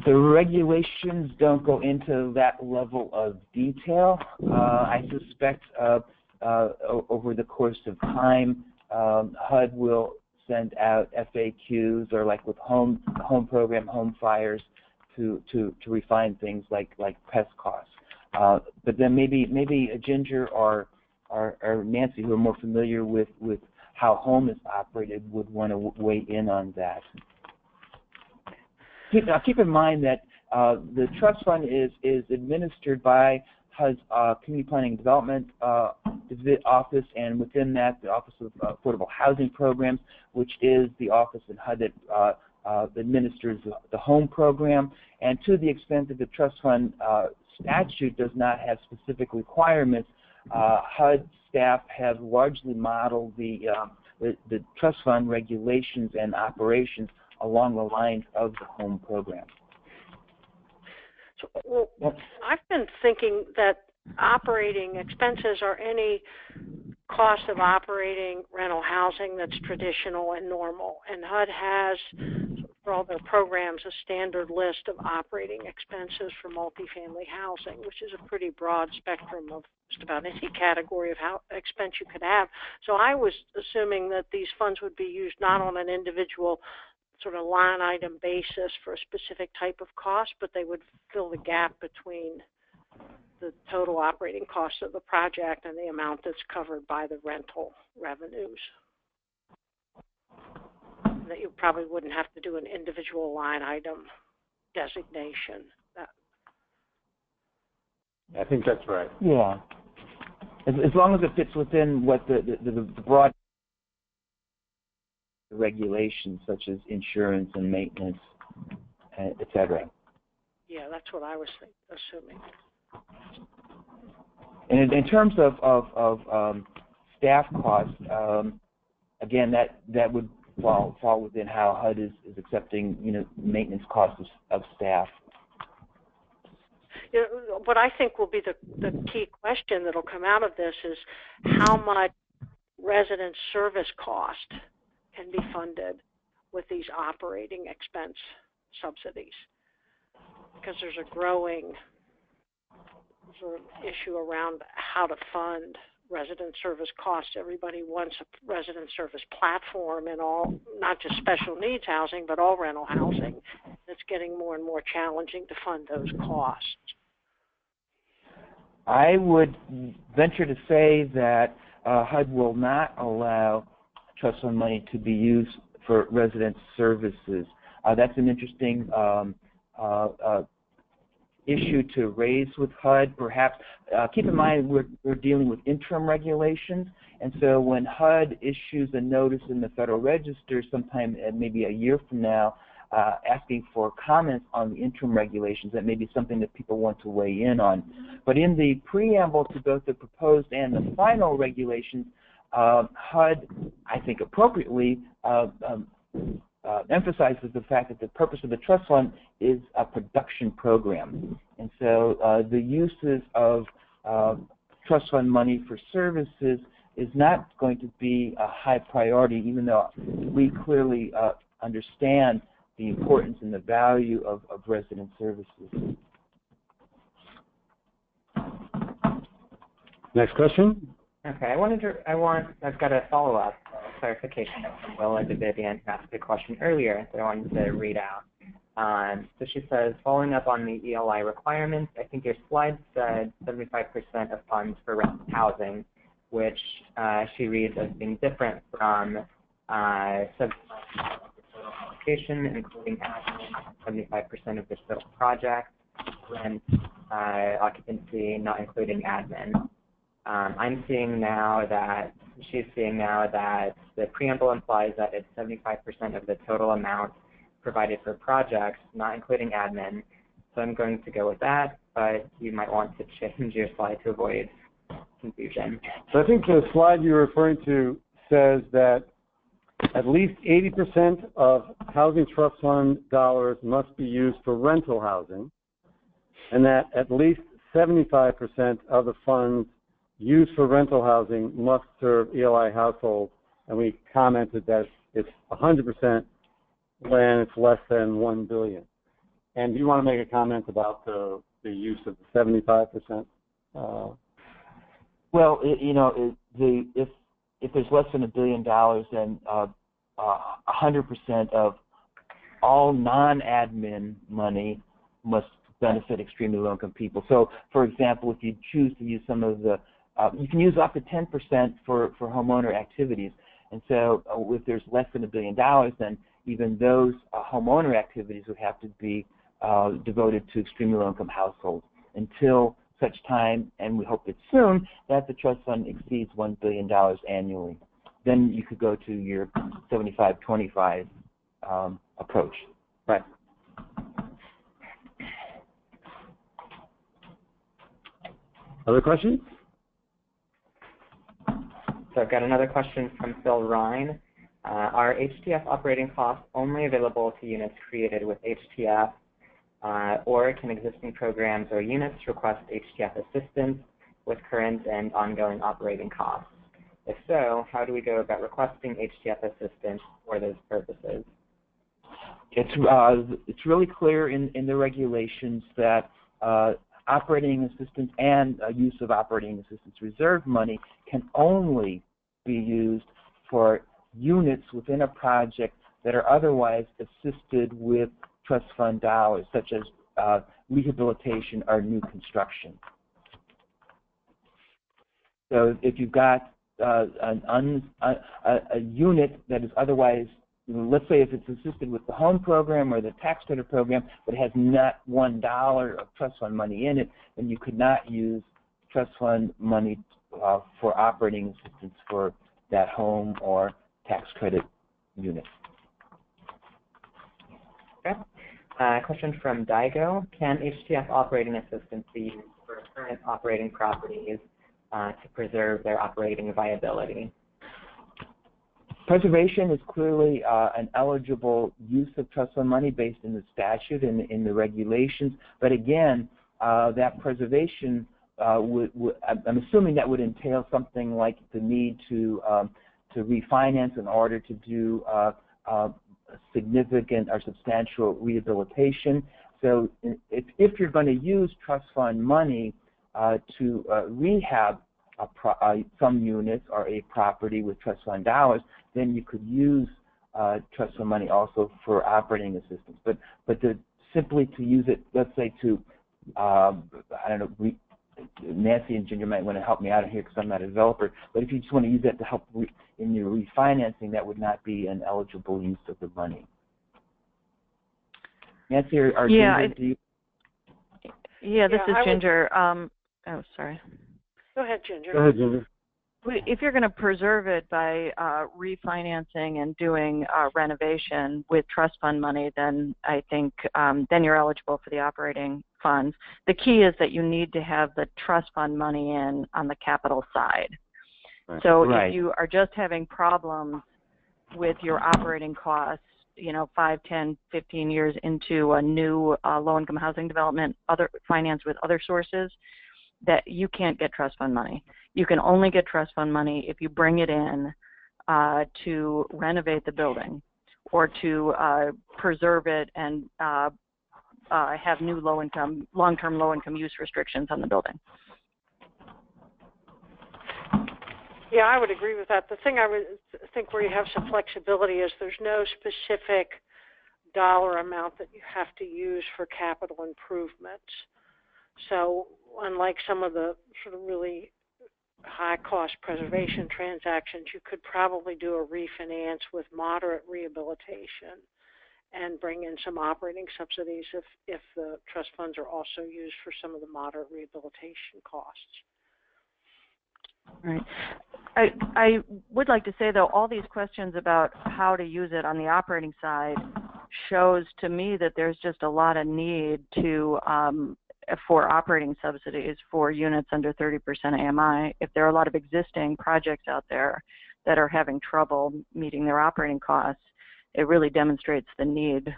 The regulations don't go into that level of detail. I suspect over the course of time, HUD will send out FAQs, or like with home program, home fires, to refine things like pest costs. But then maybe Ginger or Nancy, who are more familiar with how home is operated, would want to weigh in on that. Keep in mind that the trust fund is administered by HUD's Community Planning and Development Office, and within that, the Office of Affordable Housing Programs, which is the office in HUD that administers the home program. And to the extent that the trust fund statute does not have specific requirements, HUD staff have largely modeled the trust fund regulations and operations along the lines of the home program. So, well, I've been thinking that operating expenses are any cost of operating rental housing that's traditional and normal. And HUD has, for all their programs, a standard list of operating expenses for multifamily housing, which is a pretty broad spectrum of just about any category of expense you could have. So I was assuming that these funds would be used not on an individual sort of line item basis for a specific type of cost, but they would fill the gap between the total operating cost of the project and the amount that's covered by the rental revenues. That you probably wouldn't have to do an individual line item designation. I think that's right. Yeah. As long as it fits within what the broad regulations, such as insurance and maintenance, et cetera. Yeah, that's what I was assuming. And in terms of staff costs, again, that would fall within how HUD is accepting, maintenance costs of staff. What I think will be the key question that will come out of this is how much resident service cost can be funded with these operating expense subsidies, because there's a growing sort of issue around how to fund resident service costs. Everybody wants a resident service platform in all, not just special needs housing, but all rental housing. It's getting more and more challenging to fund those costs. I would venture to say that HUD will not allow trust fund money to be used for resident services. That's an interesting issue to raise with HUD. Perhaps keep in mind we're dealing with interim regulations, and so when HUD issues a notice in the Federal Register sometime maybe a year from now asking for comments on the interim regulations, that may be something that people want to weigh in on. But in the preamble to both the proposed and the final regulations, HUD, I think appropriately, emphasizes the fact that the purpose of the trust fund is a production program. And so the uses of trust fund money for services is not going to be a high priority, even though we clearly understand the importance and the value of resident services. Next question. Okay, I've got a follow-up clarification from Willa DeVivian, who asked a question earlier that I wanted to read out. So she says, following up on the ELI requirements, I think your slide said 75% of funds for rental housing, which she reads as being different from allocation, including admin, 75% of the total project, rent, occupancy, not including admin. I'm seeing now that she's seeing now that the preamble implies that it's 75% of the total amount provided for projects, not including admin. So I'm going to go with that, but you might want to change your slide to avoid confusion. So I think the slide you're referring to says that at least 80% of housing trust fund dollars must be used for rental housing, and that at least 75% of the funds used for rental housing must serve ELI households, and we commented that it's 100% when it's less than $1 billion. And do you want to make a comment about the use of the 75%? Well, if there's less than $1 billion, then 100% of all non-admin money must benefit extremely low-income people. So, for example, if you choose to use some of the, you can use up to 10% for homeowner activities. And so, if there's less than $1 billion, then even those homeowner activities would have to be devoted to extremely low-income households until such time, and we hope it's soon, that the trust fund exceeds $1 billion annually. Then you could go to your 75-25 approach. Right. Other questions? So I've got another question from Phil Ryan. Are HTF operating costs only available to units created with HTF, or can existing programs or units request HTF assistance with current and ongoing operating costs? If so, how do we go about requesting HTF assistance for those purposes? It's really clear in the regulations that operating assistance and use of operating assistance reserve money can only be used for units within a project that are otherwise assisted with trust fund dollars, such as rehabilitation or new construction. So if you've got a unit that is otherwise, let's say if it's assisted with the home program or the tax credit program, but it has not $1 of trust fund money in it, then you could not use trust fund money for operating assistance for that home or tax credit unit. Okay. Question from Daigo. Can HTF operating assistance be used for current operating properties to preserve their operating viability? Preservation is clearly an eligible use of trust fund money based in the statute and in the regulations. But again, that preservation I'm assuming that would entail something like the need to refinance in order to do significant or substantial rehabilitation. So if you're going to use trust fund money to rehab some units or a property with trust fund dollars, then you could use trust fund money also for operating assistance. But simply to use it, let's say to, I don't know, Nancy and Ginger might want to help me out here because I'm not a developer, but if you just want to use that to help in your refinancing, that would not be an eligible use of the money. Nancy or Ginger, do you? Yeah, this is Ginger. Oh, sorry. Go ahead, Ginger. Go ahead, Ginger. If you're going to preserve it by refinancing and doing renovation with trust fund money, then I think then you're eligible for the operating funds. The key is that you need to have the trust fund money in on the capital side. Right. So if you are just having problems with your operating costs, 5, 10, 15 years into a new low-income housing development, finance with other sources, that you can't get trust fund money. You can only get trust fund money if you bring it in to renovate the building or to preserve it and have new long-term low-income use restrictions on the building. Yeah, I would agree with that. The thing I would think where you have some flexibility is there's no specific dollar amount that you have to use for capital improvements. So unlike some of the sort of really high-cost preservation transactions, you could probably do a refinance with moderate rehabilitation and bring in some operating subsidies if the trust funds are also used for some of the moderate rehabilitation costs. Right. I would like to say, though, all these questions about how to use it on the operating side shows to me that there's just a lot of need to for operating subsidies for units under 30% AMI. If there are a lot of existing projects out there that are having trouble meeting their operating costs, it really demonstrates the need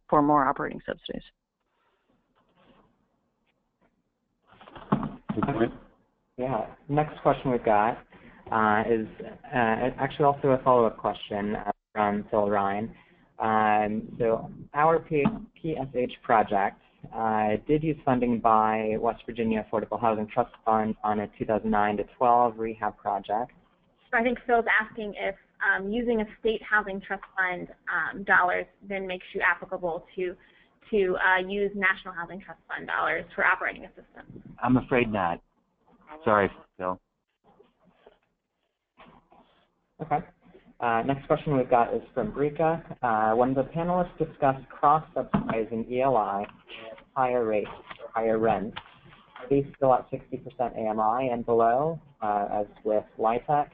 for more operating subsidies. Yeah. Next question we've got is actually also a follow-up question from Phil Ryan. So our PSH project did use funding by West Virginia Affordable Housing Trust Fund on a 2009 to 12 rehab project. So I think Phil's asking if using a state housing trust fund dollars then makes you applicable to use National Housing Trust Fund dollars for operating assistance. I'm afraid not. Sorry, Phil. Okay. Next question we've got is from Brika. When the panelists discussed cross-subsidizing ELI at higher rates or higher rents, are these still at 60% AMI and below, as with LIHC,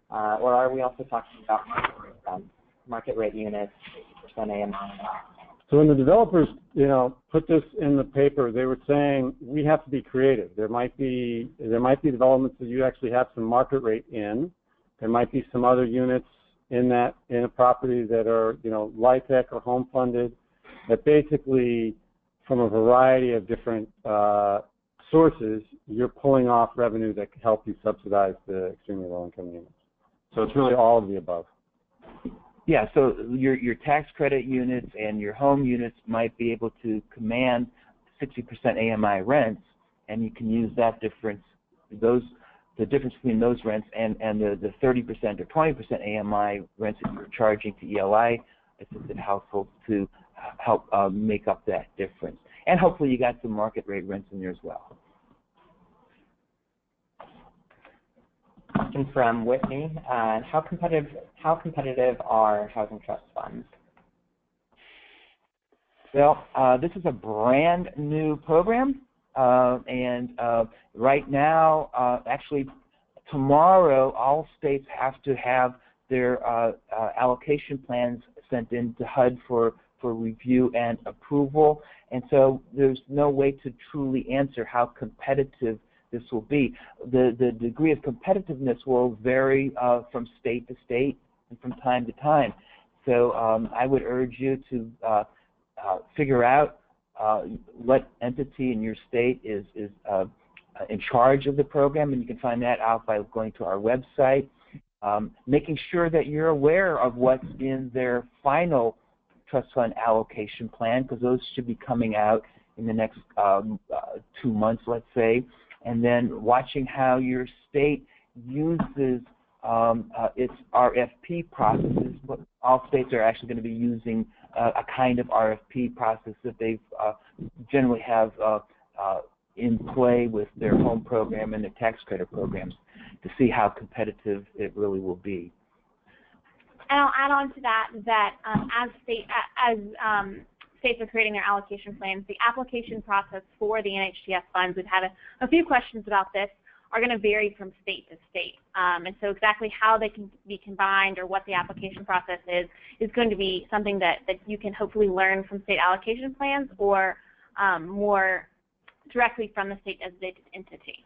or are we also talking about market rate units, 60% AMI? So when the developers, put this in the paper, they were saying we have to be creative. There might be developments that you actually have some market rate in. There might be some other units in a property that are, LIHC or home funded, that basically, from a variety of different sources, you're pulling off revenue that can help you subsidize the extremely low income units. So it's really all of the above. Yeah, so your tax credit units and your home units might be able to command 60% AMI rents, and you can use that difference, the difference between those rents and the 30% or 20% AMI rents that you're charging to ELI assisted households to help make up that difference. And hopefully you got some market rate rents in there as well. Question from Whitney. How competitive are housing trust funds? Well, this is a brand new program, and right now, actually tomorrow, all states have to have their allocation plans sent in to HUD for review and approval, and so there's no way to truly answer how competitive this will be. The degree of competitiveness will vary from state to state and from time to time. So I would urge you to figure out what entity in your state is in charge of the program, and you can find that out by going to our website, making sure that you're aware of what's in their final trust fund allocation plan, because those should be coming out in the next 2 months, let's say, and then watching how your state uses its RFP processes. All states are actually going to be using a kind of RFP process that they generally have in play with their home program and their tax credit programs to see how competitive it really will be. And I'll add on to that as states are creating their allocation plans, the application process for the NHTF funds, we've had a few questions about this, are going to vary from state to state. And so exactly how they can be combined or what the application process is going to be something that you can hopefully learn from state allocation plans or more directly from the state designated entity.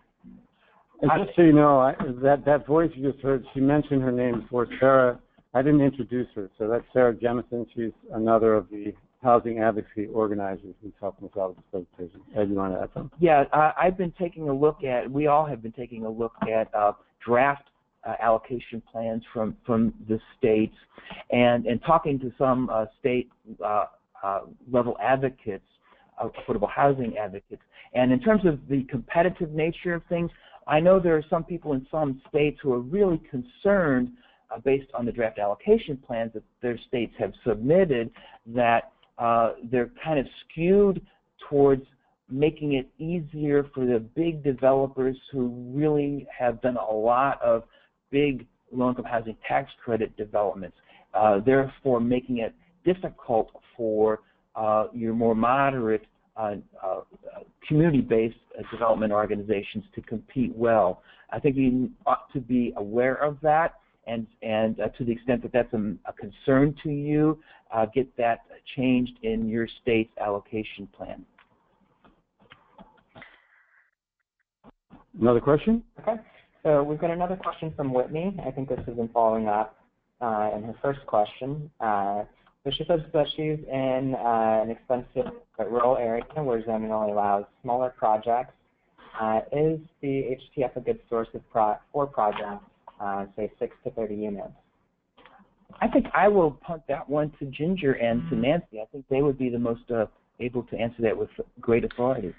And just so you know, that voice you just heard, she mentioned her name before, Sarah. I didn't introduce her, so that's Sarah Jemison. She's another of the housing advocacy organizers who's helping us out with this presentation. Ed, you want to add something? Yeah, I've been taking a look at, we all have been taking a look at draft allocation plans from the states and talking to some state level advocates, affordable housing advocates. And in terms of the competitive nature of things, I know there are some people in some states who are really concerned based on the draft allocation plans that their states have submitted that they're kind of skewed towards making it easier for the big developers who really have done a lot of big low-income housing tax credit developments, therefore making it difficult for your more moderate community-based development organizations to compete well. I think you ought to be aware of that, and to the extent that that's a concern to you, get that changed in your state's allocation plan. Another question? Okay. So we've got another question from Whitney. I think this has been following up in her first question. So she says that she's in an expensive but rural area where zoning only allows smaller projects. Is the HTF a good source of for projects, say 6 to 30 units? I think I will punt that one to Ginger and to Nancy. I think they would be the most able to answer that with great authority.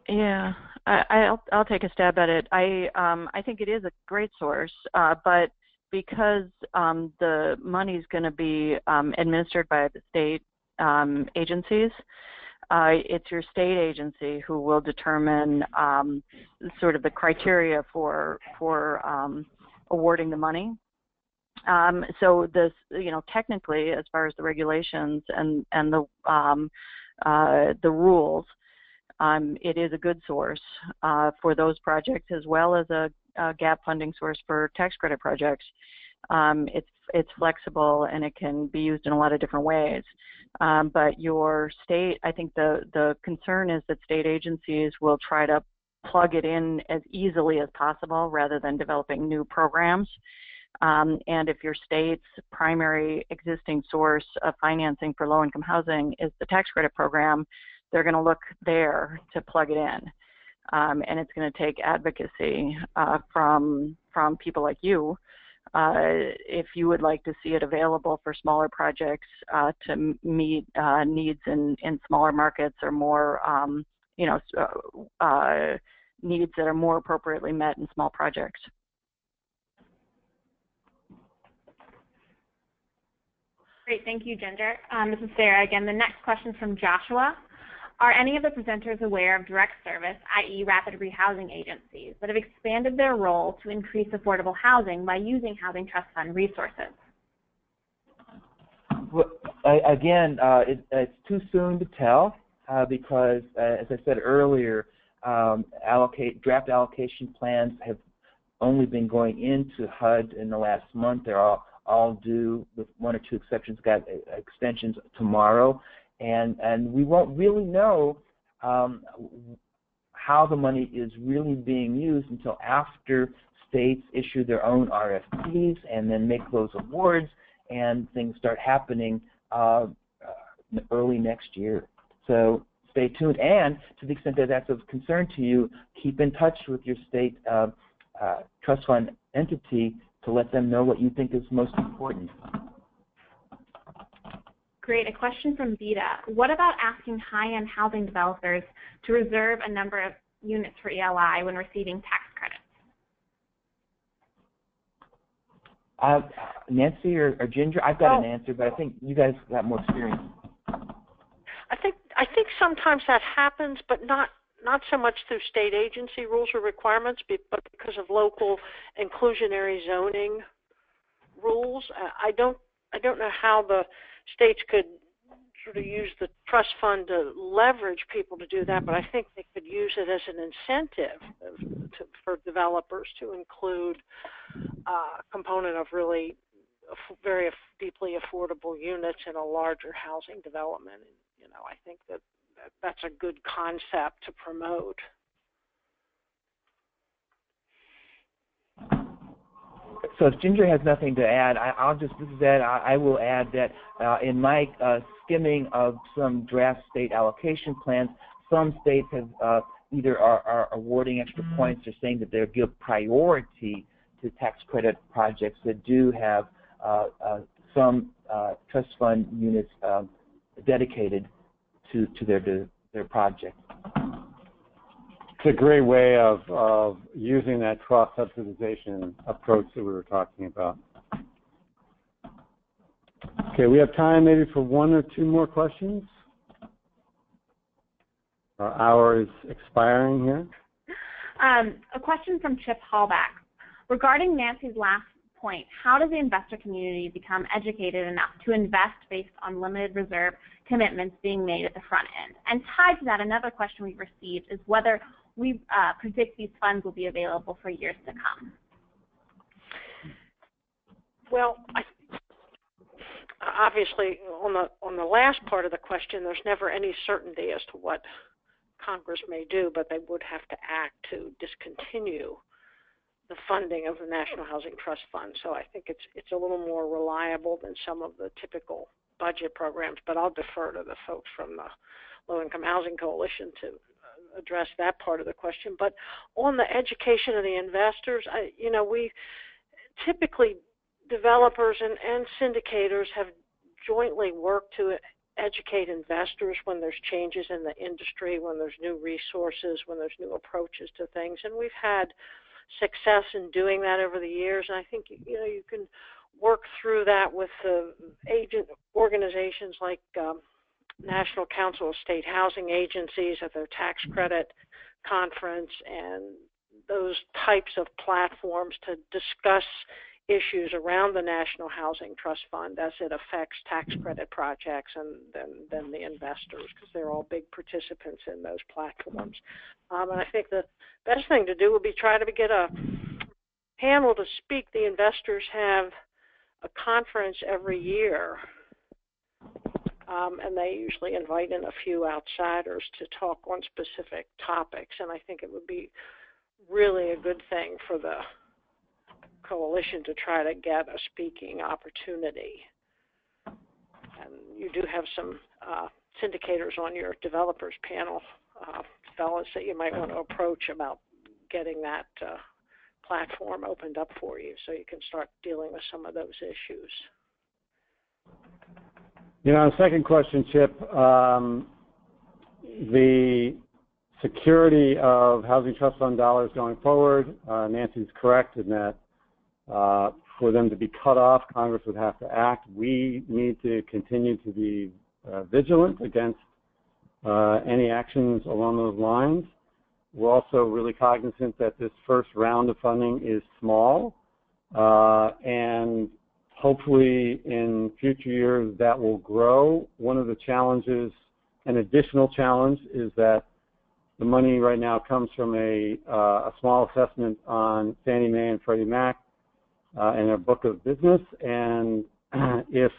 Yeah, I'll take a stab at it. I think it is a great source, but because the money is going to be administered by the state agencies, it's your state agency who will determine sort of the criteria for awarding the money. So this, technically, as far as the regulations and the rules, it is a good source for those projects, as well as a gap funding source for tax credit projects. It's flexible and it can be used in a lot of different ways. But your state, I think the concern is that state agencies will try to plug it in as easily as possible rather than developing new programs. And if your state's primary existing source of financing for low-income housing is the tax credit program, they're going to look there to plug it in. And it's going to take advocacy from people like you if you would like to see it available for smaller projects to meet needs in smaller markets, or more, needs that are more appropriately met in small projects. Great, thank you, Ginger. This is Sarah again. The next question is from Joshua. Are any of the presenters aware of direct service, i.e. rapid rehousing agencies, that have expanded their role to increase affordable housing by using Housing Trust Fund resources? Well, again, it's too soon to tell because, as I said earlier, draft allocation plans have only been going into HUD in the last month. They're all due, with one or two exceptions, got extensions tomorrow. And we won't really know how the money is really being used until after states issue their own RFPs and then make those awards, and things start happening early next year. So stay tuned, and to the extent that that's of concern to you, keep in touch with your state trust fund entity to let them know what you think is most important. Great. A question from Vita. What about asking high-end housing developers to reserve a number of units for ELI when receiving tax credits? Nancy or Ginger, I've got an answer, but I think you guys got more experience. I think sometimes that happens, but not so much through state agency rules or requirements, but because of local inclusionary zoning rules. I don't know how the states could sort of use the trust fund to leverage people to do that, but I think they could use it as an incentive for developers to include a component of really very deeply affordable units in a larger housing development. And, I think that's a good concept to promote. So if Ginger has nothing to add, I will add that in my skimming of some draft state allocation plans, some states have either are awarding extra points or saying that they'll give priority to tax credit projects that do have some trust fund units dedicated to their project. It's a great way of using that cross-subsidization approach that we were talking about. Okay, we have time maybe for one or two more questions. Our hour is expiring here. A question from Chip Hallback. Regarding Nancy's last point, how does the investor community become educated enough to invest based on limited reserve commitments being made at the front end? And tied to that, another question we've received is whether we predict these funds will be available for years to come? Well, obviously, on the last part of the question, there's never any certainty as to what Congress may do, but they would have to act to discontinue the funding of the National Housing Trust Fund. So I think it's a little more reliable than some of the typical budget programs, but I'll defer to the folks from the Low Income Housing Coalition to address that part of the question. But on the education of the investors, we typically, developers and syndicators have jointly worked to educate investors when there's changes in the industry, when there's new resources, when there's new approaches to things. And we've had success in doing that over the years. And I think, you can work through that with agent organizations like National Council of State Housing Agencies at their tax credit conference and those types of platforms to discuss issues around the National Housing Trust Fund as it affects tax credit projects and then the investors, because they're all big participants in those platforms. And I think the best thing to do would be try to get a panel to speak. The investors have a conference every year, and they usually invite in a few outsiders to talk on specific topics, and I think it would be really a good thing for the coalition to try to get a speaking opportunity. And you do have some syndicators on your developers panel, fellows that you might want to approach about getting that platform opened up for you so you can start dealing with some of those issues. Second question, Chip, the security of housing trust fund dollars going forward, Nancy's correct in that for them to be cut off, Congress would have to act. We need to continue to be vigilant against any actions along those lines. We're also really cognizant that this first round of funding is small, and hopefully in future years that will grow. One of the challenges, an additional challenge, is that the money right now comes from a small assessment on Fannie Mae and Freddie Mac in their book of business, and if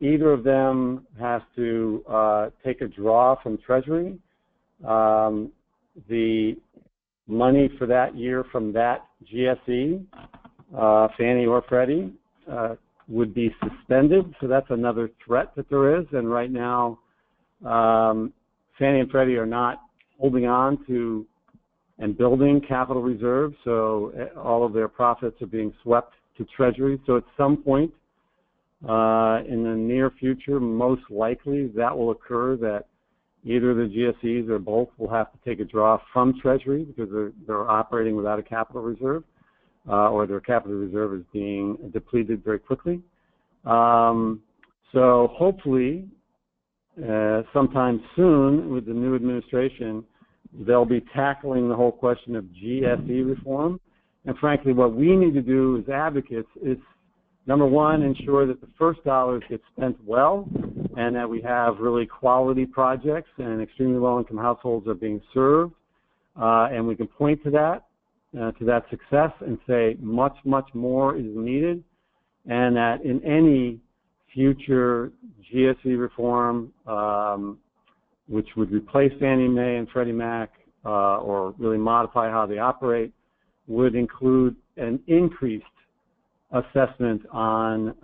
either of them has to take a draw from Treasury, the money for that year from that GSE, Fannie or Freddie, would be suspended. So that's another threat that there is. And right now, Fannie and Freddie are not holding on to and building capital reserves, so all of their profits are being swept to Treasury. So at some point in the near future, most likely that will occur, that either the GSEs or both will have to take a draw from Treasury because they're operating without a capital reserve, or their capital reserve is being depleted very quickly. So hopefully, sometime soon with the new administration, they'll be tackling the whole question of GSE reform. And frankly, what we need to do as advocates is, number one, ensure that the first dollars get spent well and that we have really quality projects and extremely low-income households are being served. And we can point to that success and say much, much more is needed, and that in any future GSE reform, which would replace Fannie Mae and Freddie Mac or really modify how they operate, would include an increased assessment on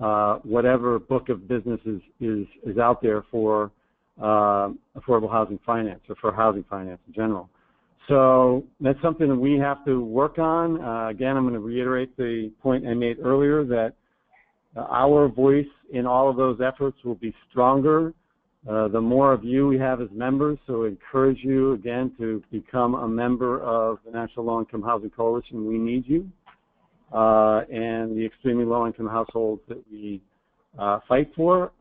whatever book of business is out there for affordable housing finance or for housing finance in general. So that's something that we have to work on. Again, I'm going to reiterate the point I made earlier that our voice in all of those efforts will be stronger the more of you we have as members. So I encourage you again to become a member of the National Low-Income Housing Coalition. We need you, and the extremely low-income households that we fight for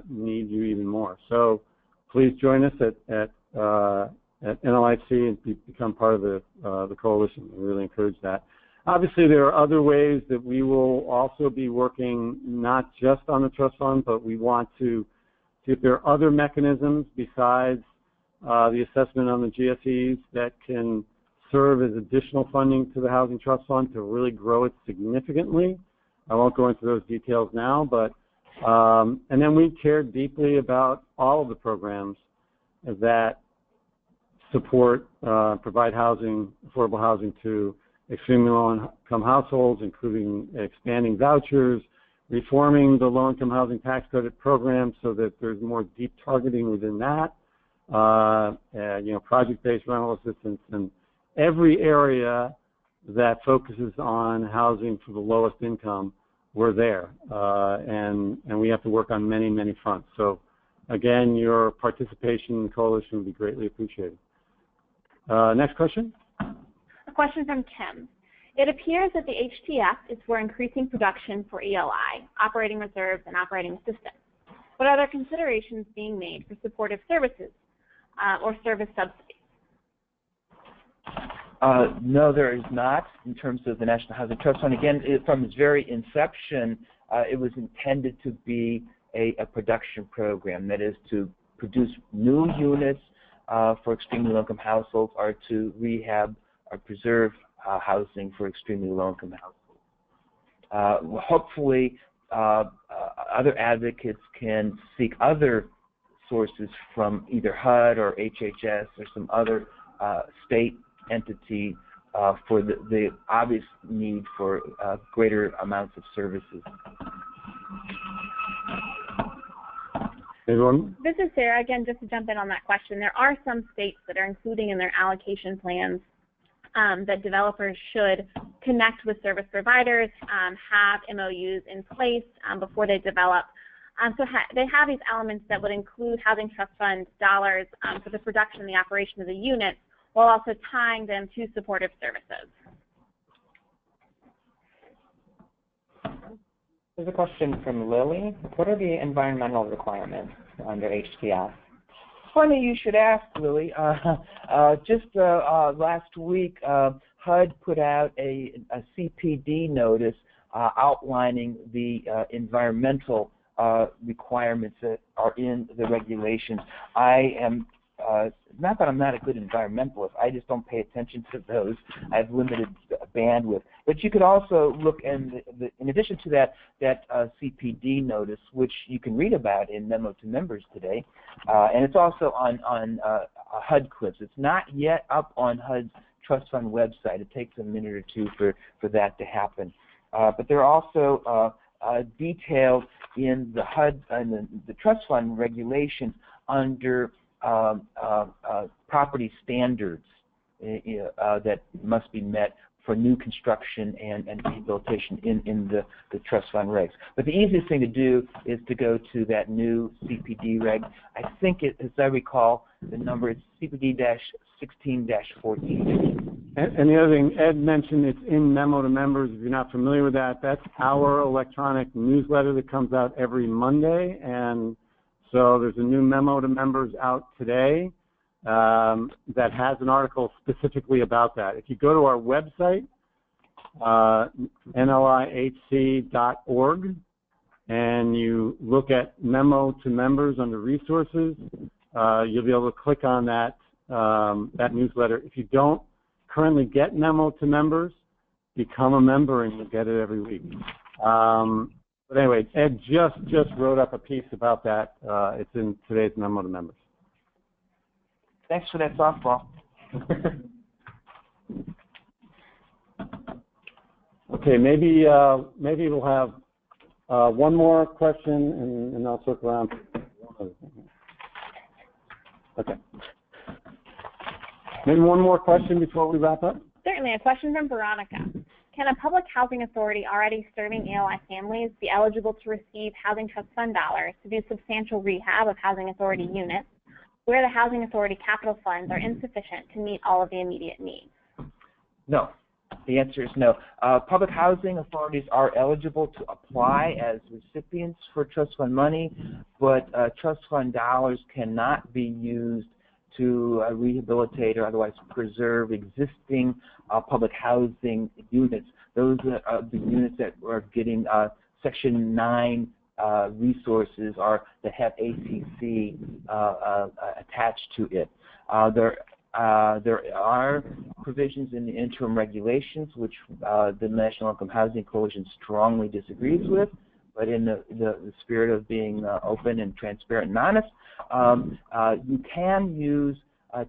need you even more. So please join us at NLIHC and become part of the coalition. We really encourage that. Obviously, there are other ways that we will also be working, not just on the trust fund, but we want to see if there are other mechanisms besides the assessment on the GSEs that can serve as additional funding to the Housing Trust Fund to really grow it significantly. I won't go into those details now, but and then we care deeply about all of the programs that support, provide housing, affordable housing to extremely low-income households, including expanding vouchers, reforming the low-income housing tax credit program so that there's more deep targeting within that, project-based rental assistance, and every area that focuses on housing for the lowest income, we're there, and we have to work on many, many fronts. So, again, your participation in the coalition would be greatly appreciated. Next question. A question from Kim. It appears that the HTF is for increasing production for ELI, operating reserves, and operating assistance. What other considerations being made for supportive services or service subsidies? No, there is not in terms of the National Housing Trust Fund. Again, from its very inception, it was intended to be a production program, that is to produce new units for extremely low-income households or to rehab or preserve housing for extremely low-income households. Hopefully, other advocates can seek other sources from either HUD or HHS or some other state entity for the obvious need for greater amounts of services. Anyone? This is Sarah. Again, just to jump in on that question, there are some states that are including in their allocation plans that developers should connect with service providers, have MOUs in place before they develop. So they have these elements that would include Housing Trust Fund dollars for the production and the operation of the units, while also tying them to supportive services. There's a question from Lily. What are the environmental requirements under HTF? Funny you should ask, Lily. Just last week, HUD put out a CPD notice outlining the environmental requirements that are in the regulations. I am not that I'm not a good environmentalist, I just don't pay attention to those. I have limited bandwidth. But you could also look, in addition to that CPD notice, which you can read about in Memo to Members today, and it's also on HUD Clips. It's not yet up on HUD's Trust Fund website. It takes a minute or two for that to happen. But they're also detailed in the HUD and the Trust Fund regulations under property standards that must be met for new construction and rehabilitation in the trust fund regs. But the easiest thing to do is to go to that new CPD reg. I think as I recall, the number is CPD-16-14. And the other thing, Ed mentioned it's in Memo to Members. If you're not familiar with that, that's our electronic newsletter that comes out every Monday. And so there's a new Memo to Members out today that has an article specifically about that. If you go to our website, NLIHC.org, and you look at Memo to Members under Resources, you'll be able to click on that newsletter. If you don't currently get Memo to Members, become a member and you'll get it every week. But anyway, Ed just wrote up a piece about that. It's in today's Memo to Members. Thanks for that softball. Okay, maybe we'll have one more question, and I'll circle around. Okay. Maybe one more question before we wrap up? Certainly. A question from Veronica. Can a public housing authority already serving ELI families be eligible to receive Housing Trust Fund dollars to do substantial rehab of housing authority units where the housing authority capital funds are insufficient to meet all of the immediate needs? No. The answer is no. Public housing authorities are eligible to apply as recipients for trust fund money, but trust fund dollars cannot be used to rehabilitate or otherwise preserve existing public housing units. Those are the units that are getting Section 9 resources that have ACC attached to it. There are provisions in the interim regulations which the National Income Housing Coalition strongly disagrees with, but in the spirit of being open and transparent and honest, you can use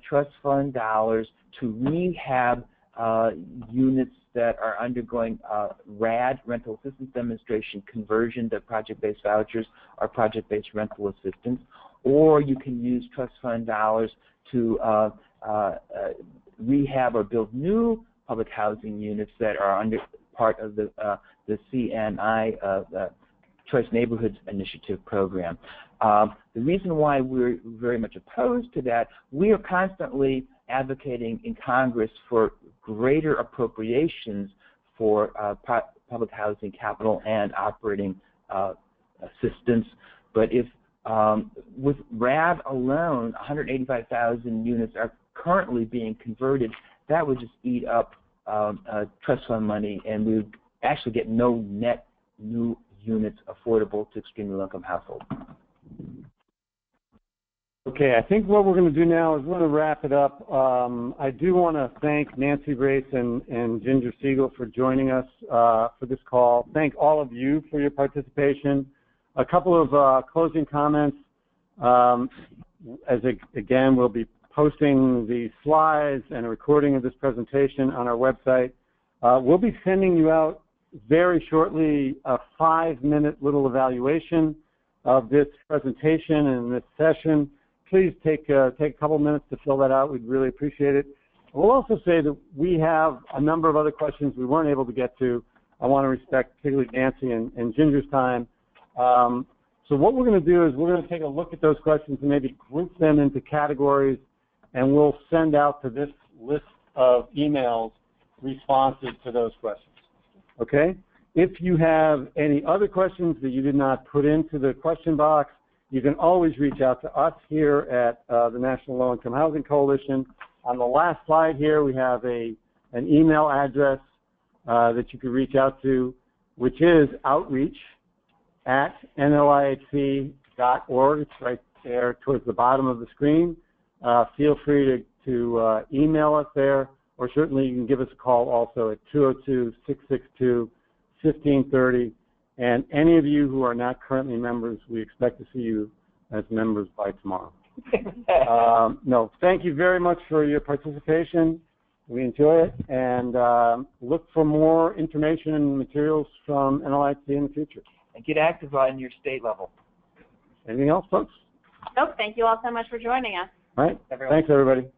trust fund dollars to rehab units that are undergoing RAD, rental assistance demonstration, conversion to project-based vouchers or project-based rental assistance, or you can use trust fund dollars to rehab or build new public housing units that are under part of the CNI Choice Neighborhoods Initiative program. The reason why we're very much opposed to that, we are constantly advocating in Congress for greater appropriations for public housing capital and operating assistance. But if with RAD alone, 185,000 units are currently being converted, that would just eat up trust fund money, and we would actually get no net new units affordable to extremely low-income households. Okay, I think what we're going to do now is we're going to wrap it up. I do want to thank Nancy Race and Ginger Siegel for joining us for this call. Thank all of you for your participation. A couple of closing comments. Again, we'll be posting the slides and a recording of this presentation on our website. We'll be sending you out very shortly a 5-minute little evaluation of this presentation and this session. Please take a couple minutes to fill that out. We'd really appreciate it. We'll also say that we have a number of other questions we weren't able to get to. I want to respect particularly Nancy and Ginger's time. So what we're going to do is we're going to take a look at those questions and maybe group them into categories, and we'll send out to this list of emails responses to those questions. Okay? If you have any other questions that you did not put into the question box, you can always reach out to us here at the National Low Income Housing Coalition. On the last slide here, we have an email address that you can reach out to, which is outreach@nlihc.org. It's right there towards the bottom of the screen. Feel free to email us there, or certainly you can give us a call also at 202-662-1530. And any of you who are not currently members, we expect to see you as members by tomorrow. No, thank you very much for your participation. We enjoy it, and look for more information and materials from NLIHC in the future. And get active on your state level. Anything else, folks? Nope. Thank you all so much for joining us. All right. Thanks, everybody.